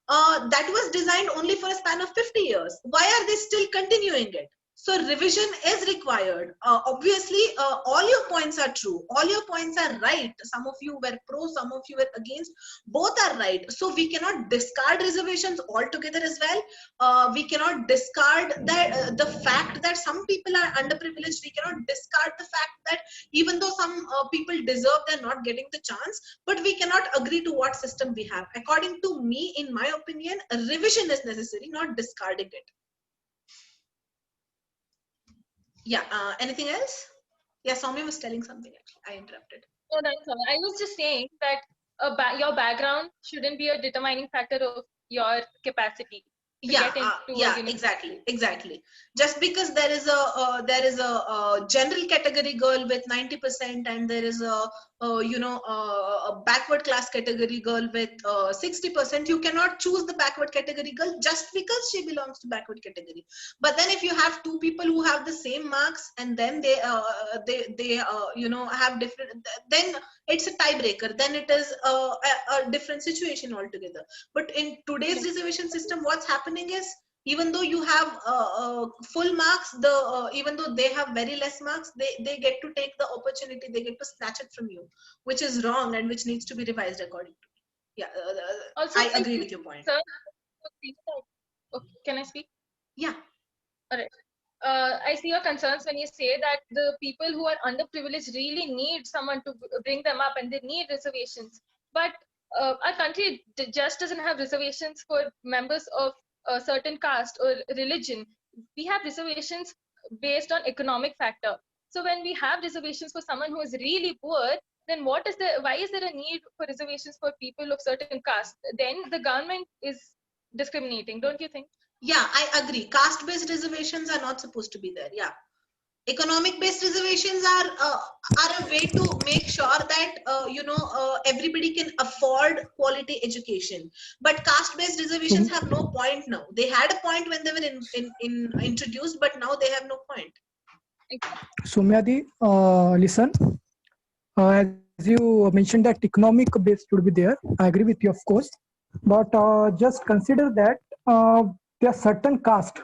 that was designed only for a span of 50 years. Why are they still continuing it? So revision is required. Obviously, all your points are true. All your points are right. Some of you were pro, some of you were against. Both are right. So we cannot discard reservations altogether as well. We cannot discard that the fact that some people are underprivileged. We cannot discard the fact that even though some people deserve, they're not getting the chance. But we cannot agree to what system we have. According to me, in my opinion, a revision is necessary, not discarding it. Yeah, anything else? Yeah, Soumya was telling something actually. I interrupted. No, that's all. I was just saying that your background shouldn't be a determining factor of your capacity to Yeah, get into yeah, a university. exactly. Just because there is a general category girl with 90%, and there is a backward class category girl with 60%, you cannot choose the backward category girl just because she belongs to backward category. But then if you have two people who have the same marks, and then they have different, then it's a tiebreaker. Then it is a different situation altogether. But in today's reservation system, what's happening is, even though you have full marks, even though they have very less marks, they get to take the opportunity, they get to snatch it from you, which is wrong and which needs to be revised according to me. Yeah, Also, I agree with your point. Okay, can I speak? Yeah. All right. I see your concerns when you say that the people who are underprivileged really need someone to bring them up and they need reservations. But our country just doesn't have reservations for members of a certain caste or religion. We have reservations based on economic factor. So when we have reservations for someone who is really poor, then why is there a need for reservations for people of certain caste? Then the government is discriminating, don't you think? Yeah, I agree. Caste-based reservations are not supposed to be there. Yeah. Economic-based reservations are a way to make sure that everybody can afford quality education. But caste-based reservations have no point now. They had a point when they were introduced, but now they have no point. Soumyadi, listen. As you mentioned that economic base should be there, I agree with you, of course. But just consider that there are certain castes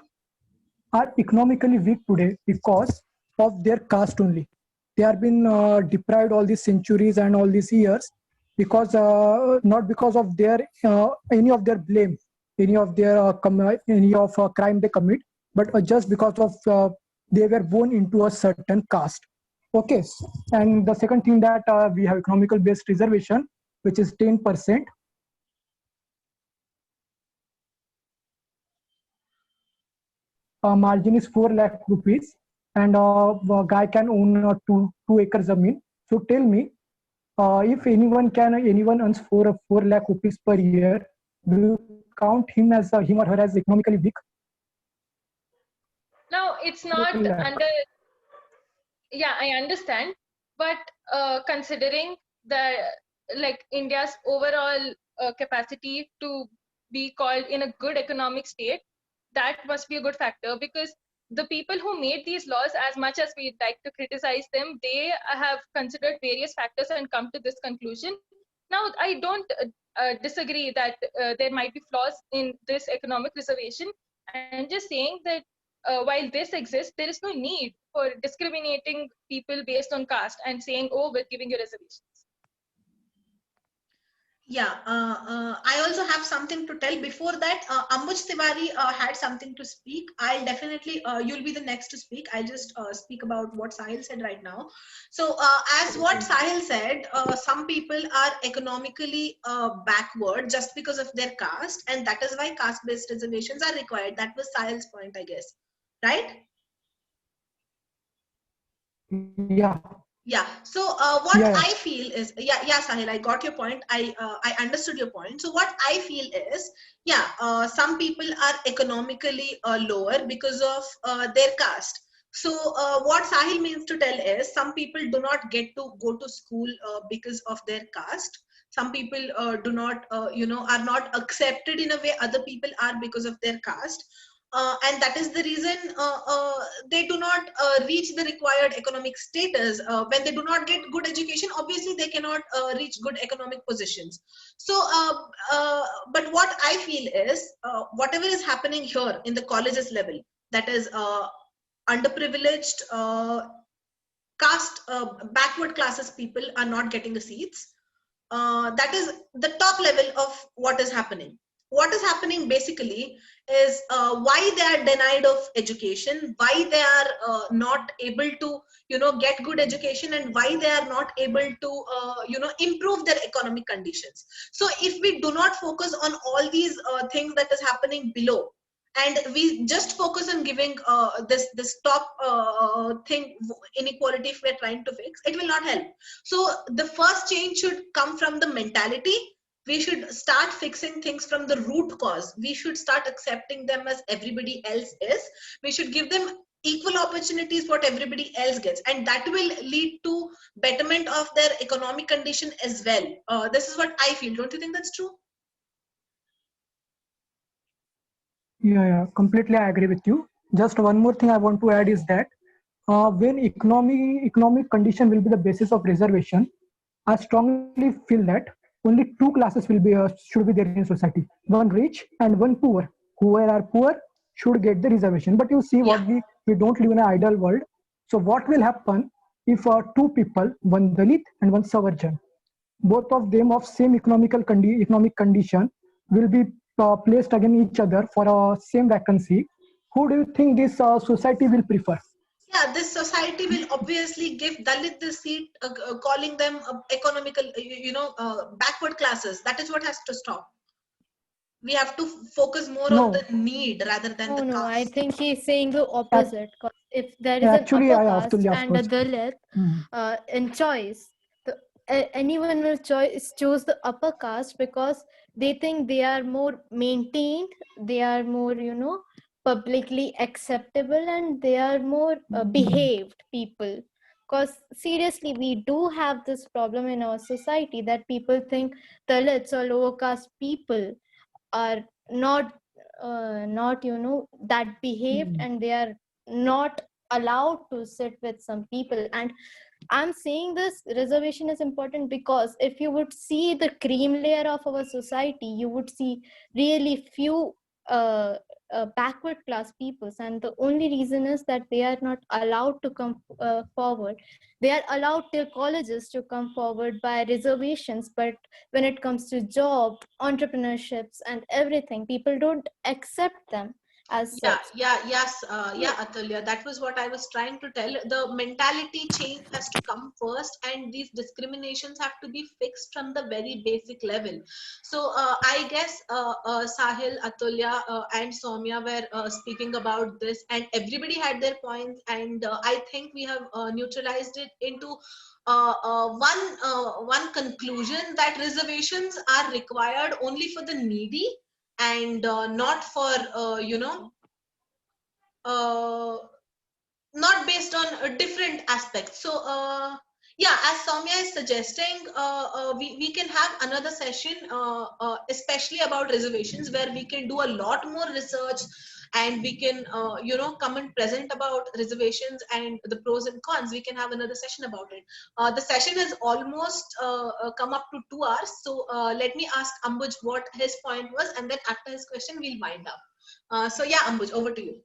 are economically weak today because of their caste only. They have been deprived all these centuries and all these years because not because of their any of their blame, any of their crime they commit, but just because of they were born into a certain caste. Okay, and the second thing that we have economical based reservation, which is 10%. Margin is 4 lakh rupees, and a guy can own 2 acres zameen. So tell me, if anyone earns 4 lakh rupees per year, do you count him or her as economically weak? No, it's not under. Yeah, I understand, but considering like India's overall capacity to be called in a good economic state, that must be a good factor, because the people who made these laws, as much as we'd like to criticize them, they have considered various factors and come to this conclusion. Now, I don't disagree that there might be flaws in this economic reservation. I'm just saying that while this exists, there is no need for discriminating people based on caste and saying, oh, we're giving you reservations. Yeah, I also have something to tell. Before that, Ambuj Tiwari had something to speak. I'll definitely, you'll be the next to speak. I'll just speak about what Sahil said right now. So as what Sahil said, some people are economically backward just because of their caste, and that is why caste-based reservations are required. That was Sahil's point, I guess, right? Yeah. Yeah. So what Yeah, yeah. I feel is, yeah, Sahil, I got your point. I understood your point. So what I feel is, yeah, some people are economically lower because of their caste. So what Sahil means to tell is, some people do not get to go to school because of their caste. Some people do not, are not accepted in a way other people are because of their caste. And that is the reason they do not reach the required economic status. When they do not get good education, obviously they cannot reach good economic positions. So but what I feel is, whatever is happening here in the colleges level, that is underprivileged caste backward classes people are not getting the seats. That is the top level of what is happening. What is happening basically is why they are denied of education, why they are not able to, get good education, and why they are not able to, improve their economic conditions. So if we do not focus on all these things that is happening below, and we just focus on giving this top thing, inequality, if we're trying to fix, it will not help. So the first change should come from the mentality. We should start fixing things from the root cause. We should start accepting them as everybody else is. We should give them equal opportunities what everybody else gets, and that will lead to betterment of their economic condition as well. This is what I feel. Don't you think that's true? Yeah, completely I agree with you. Just one more thing I want to add is that when economic condition will be the basis of reservation, I strongly feel that only two classes will be should be there in society: one rich and one poor. Whoever are poor should get the reservation. But you see, what we don't live in an ideal world. So what will happen if two people, one Dalit and one Savarjan, both of them of same economic condition, will be placed against each other for a same vacancy? Who do you think this society will prefer? Yeah, this society will obviously give Dalit the seat, calling them economical, backward classes. That is what has to stop. We have to focus more on the need rather than the No, I caste. think he's saying the opposite. 'Cause if there is Actually, an upper I caste Tulya, of and a course. Dalit in choice, anyone will choose the upper caste because they think they are more maintained, they are more, publicly acceptable, and they are more behaved people. Because seriously, we do have this problem in our society that people think Dalits or lower caste people are not that behaved, and they are not allowed to sit with some people. And I'm saying this reservation is important because if you would see the cream layer of our society, you would see really few backward class peoples, and the only reason is that they are not allowed to come forward. They are allowed their colleges to come forward by reservations, but when it comes to job, entrepreneurships, and everything, people don't accept them as such. Atulya, that was what I was trying to tell. The mentality change has to come first, and these discriminations have to be fixed from the very basic level. So I guess Sahil, Atulya, and Soumya were speaking about this, and everybody had their points, and I think we have neutralized it into one conclusion, that reservations are required only for the needy, and not for not based on different aspects. So yeah, as Soumya is suggesting, we can have another session especially about reservations, where we can do a lot more research and we can come and present about reservations and the pros and cons, we can have another session about it. The session has almost come up to 2 hours, so let me ask Ambuj what his point was, and then after his question we'll wind up. So yeah, Ambuj, over to you.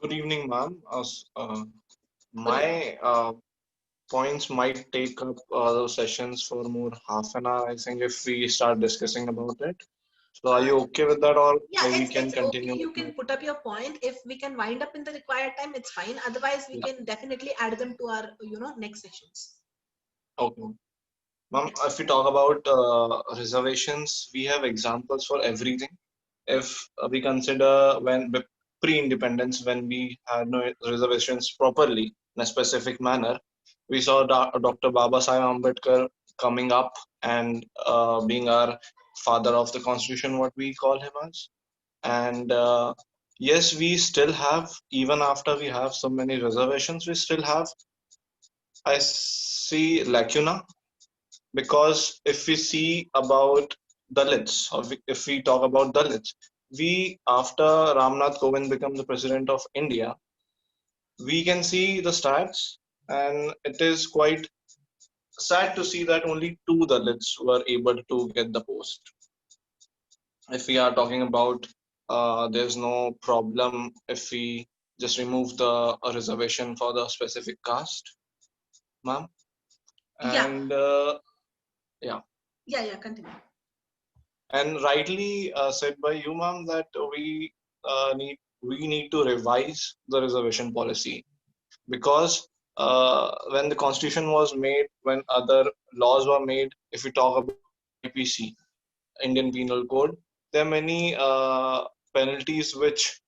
Good evening, ma'am. My points might take up the sessions for more half an hour, I think, if we start discussing about it. So are you okay with that, or Yeah, we can it's continue? okay. You can put up your point. If we can wind up in the required time, it's fine. Otherwise, we can definitely add them to our, next sessions. Okay. Ma'am, if we talk about reservations, we have examples for everything. If we consider when pre-independence, when we had no reservations properly in a specific manner, we saw Dr. Babasaheb Ambedkar coming up and being our father of the constitution, what we call him as. And yes, we still have, even after we have so many reservations, we still have, I see, lacuna. Because if we see about Dalits, or if we talk about Dalits, after Ramnath Kovind became the president of India, we can see the stats, and it is quite sad to see that only 2 Dalits were able to get the post. If we are talking about, there's no problem if we just remove the reservation for the specific caste, ma'am. And yeah. Yeah, continue. And rightly said by you, ma'am, that we need to revise the reservation policy, because when the constitution was made, when other laws were made, if we talk about IPC, Indian Penal Code, there are many penalties which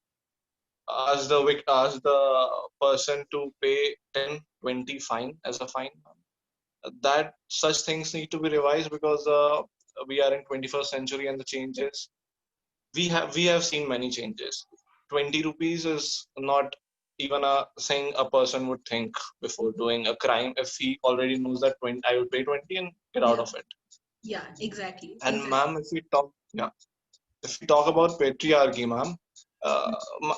ask the person to pay 10-20 fine as a fine. That such things need to be revised, because we are in 21st century and the changes we have seen many changes. 20 rupees is not even a thing a person would think before doing a crime, if he already knows that I will pay 20 and get out of it. Yeah, exactly. And ma'am, if we talk about patriarchy, ma'am,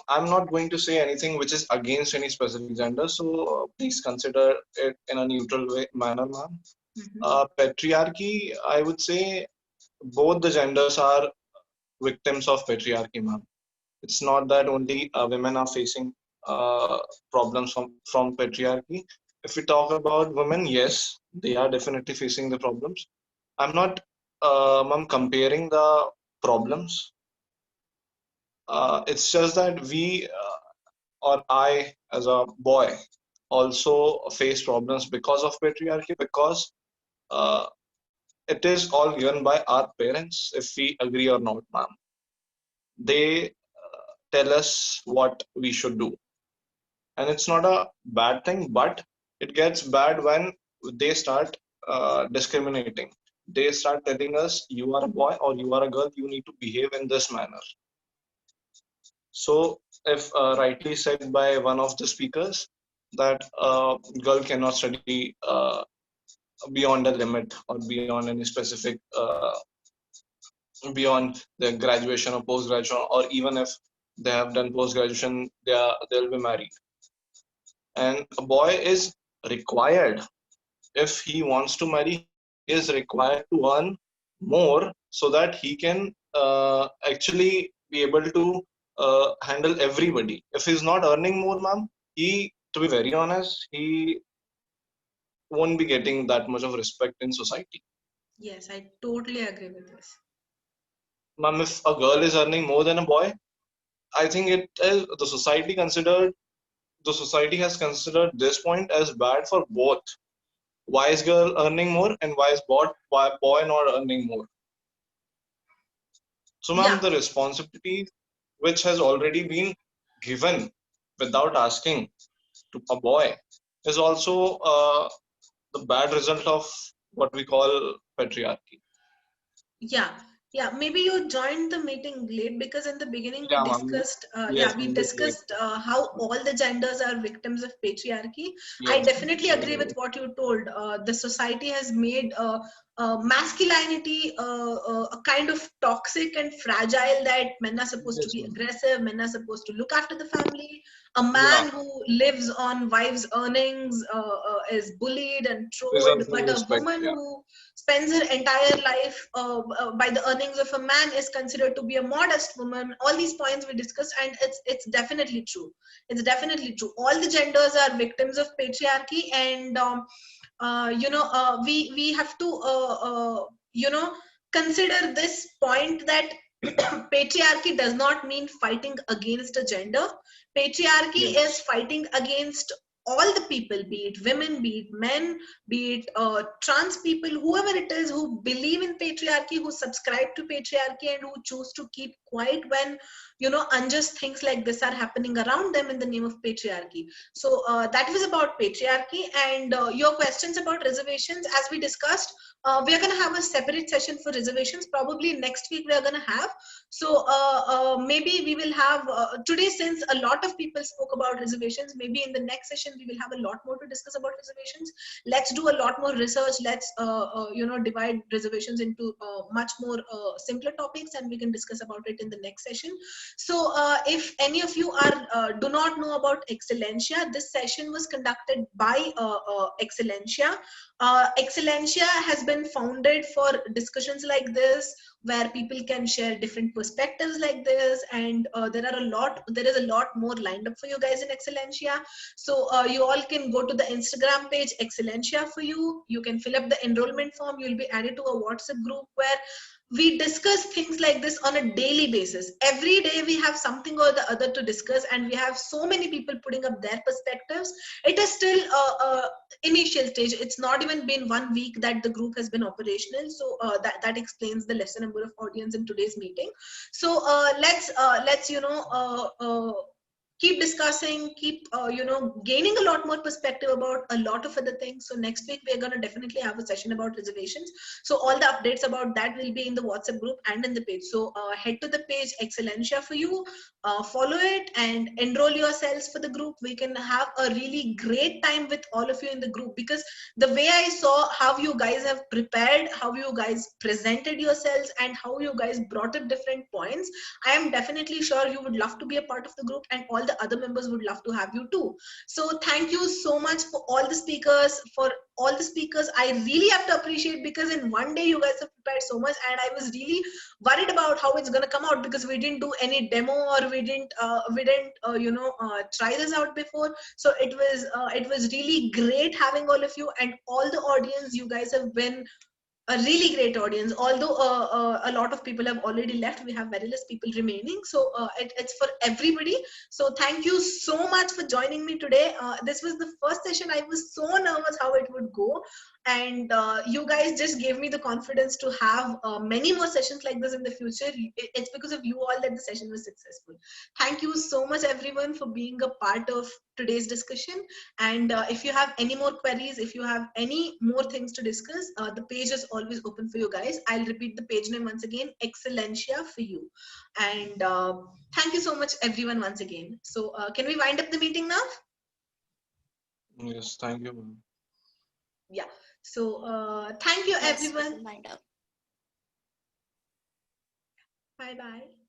I'm not going to say anything which is against any specific gender, so please consider it in a neutral manner, ma'am. Patriarchy, I would say both the genders are victims of patriarchy, ma'am. It's not that only women are facing problems from patriarchy. If we talk about women, yes, they are definitely facing the problems. I'm not, ma'am, comparing the problems. It's just that we, or I as a boy, also face problems because of patriarchy, because it is all given by our parents, if we agree or not, ma'am. They tell us what we should do, and it's not a bad thing, but it gets bad when they start discriminating. They start telling us, you are a boy or you are a girl, you need to behave in this manner. So if rightly said by one of the speakers that a girl cannot study beyond a limit or beyond any specific beyond their graduation or post graduation, or even if they have done post graduation, they'll be married. And a boy is required, if he wants to marry, he is required to earn more so that he can actually be able to handle everybody. If he's not earning more, ma'am, to be very honest, he won't be getting that much of respect in society. Yes, I totally agree with this. Ma'am, if a girl is earning more than a boy, I think the society has considered this point as bad for both. Why is girl earning more, and why is boy not earning more? So, ma'am, the responsibility which has already been given without asking to a boy is also the bad result of what we call patriarchy. Yeah, maybe you joined the meeting late, because in the beginning we Yeah, discussed yes, how all the genders are victims of patriarchy. Yes, I definitely agree with what you told. The society has made masculinity a kind of toxic and fragile, that men are supposed to Yes, be ma'am. aggressive, men are supposed to look after the family. A Yeah. man who lives on wives' earnings is bullied and trolled, Deserves no but a respect. woman Yeah. who spends her entire life by the earnings of a man is considered to be a modest woman. All these points we discussed, and it's definitely true. It's definitely true. All the genders are victims of patriarchy, and we have to consider this point that patriarchy does not mean fighting against a gender. Patriarchy is Yes. fighting against all the people, be it women, be it men, be it trans people, whoever it is who believe in patriarchy, who subscribe to patriarchy, and who choose to keep quiet when unjust things like this are happening around them in the name of patriarchy. So that was about patriarchy. And your questions about reservations, as we discussed, we are going to have a separate session for reservations. Probably next week we are going to have. So maybe we will have today, since a lot of people spoke about reservations, maybe in the next session we will have a lot more to discuss about reservations. Let's do a lot more research. Let's divide reservations into much more simpler topics, and we can discuss about it in the next session. So if any of you are do not know about Excellencia, this session was conducted by Excellencia. Excellencia has been founded for discussions like this, where people can share different perspectives like this, and there is a lot more lined up for you guys in Excellencia. So you all can go to the Instagram page Excellencia for you. You can fill up the enrollment form. You'll be added to a WhatsApp group where we discuss things like this on a daily basis. Every day we have something or the other to discuss, and we have so many people putting up their perspectives. It is still initial stage. It's not even been 1 week that the group has been operational. So that explains the lesser number of audience in today's meeting. So let's keep discussing, keep gaining a lot more perspective about a lot of other things. So next week we're going to definitely have a session about reservations. So all the updates about that will be in the WhatsApp group and in the page. So head to the page Excellencia for you, follow it and enroll yourselves for the group. We can have a really great time with all of you in the group, because the way I saw how you guys have prepared, how you guys presented yourselves, and how you guys brought up different points, I am definitely sure you would love to be a part of the group, and all the other members would love to have you too. So thank you so much for all the speakers. I really have to appreciate, because in 1 day you guys have prepared so much, and I was really worried about how it's going to come out, because we didn't do any demo, or we didn't try this out before. So it was really great having all of you, and all the audience. You guys have been a really great audience. Although a lot of people have already left, we have very less people remaining. So it's for everybody. So thank you so much for joining me today. This was the first session. I was so nervous how it would go, and you guys just gave me the confidence to have many more sessions like this in the future. It's because of you all that the session was successful. Thank you so much everyone for being a part of today's discussion. And if you have any more queries, if you have any more things to discuss, the page is always open for you guys. I'll repeat the page name once again, Excellencia for you. And thank you so much everyone once again. So can we wind up the meeting now? Yes, thank you, ma'am. Yeah. So thank you Yes, we everyone. can wind up. Bye bye.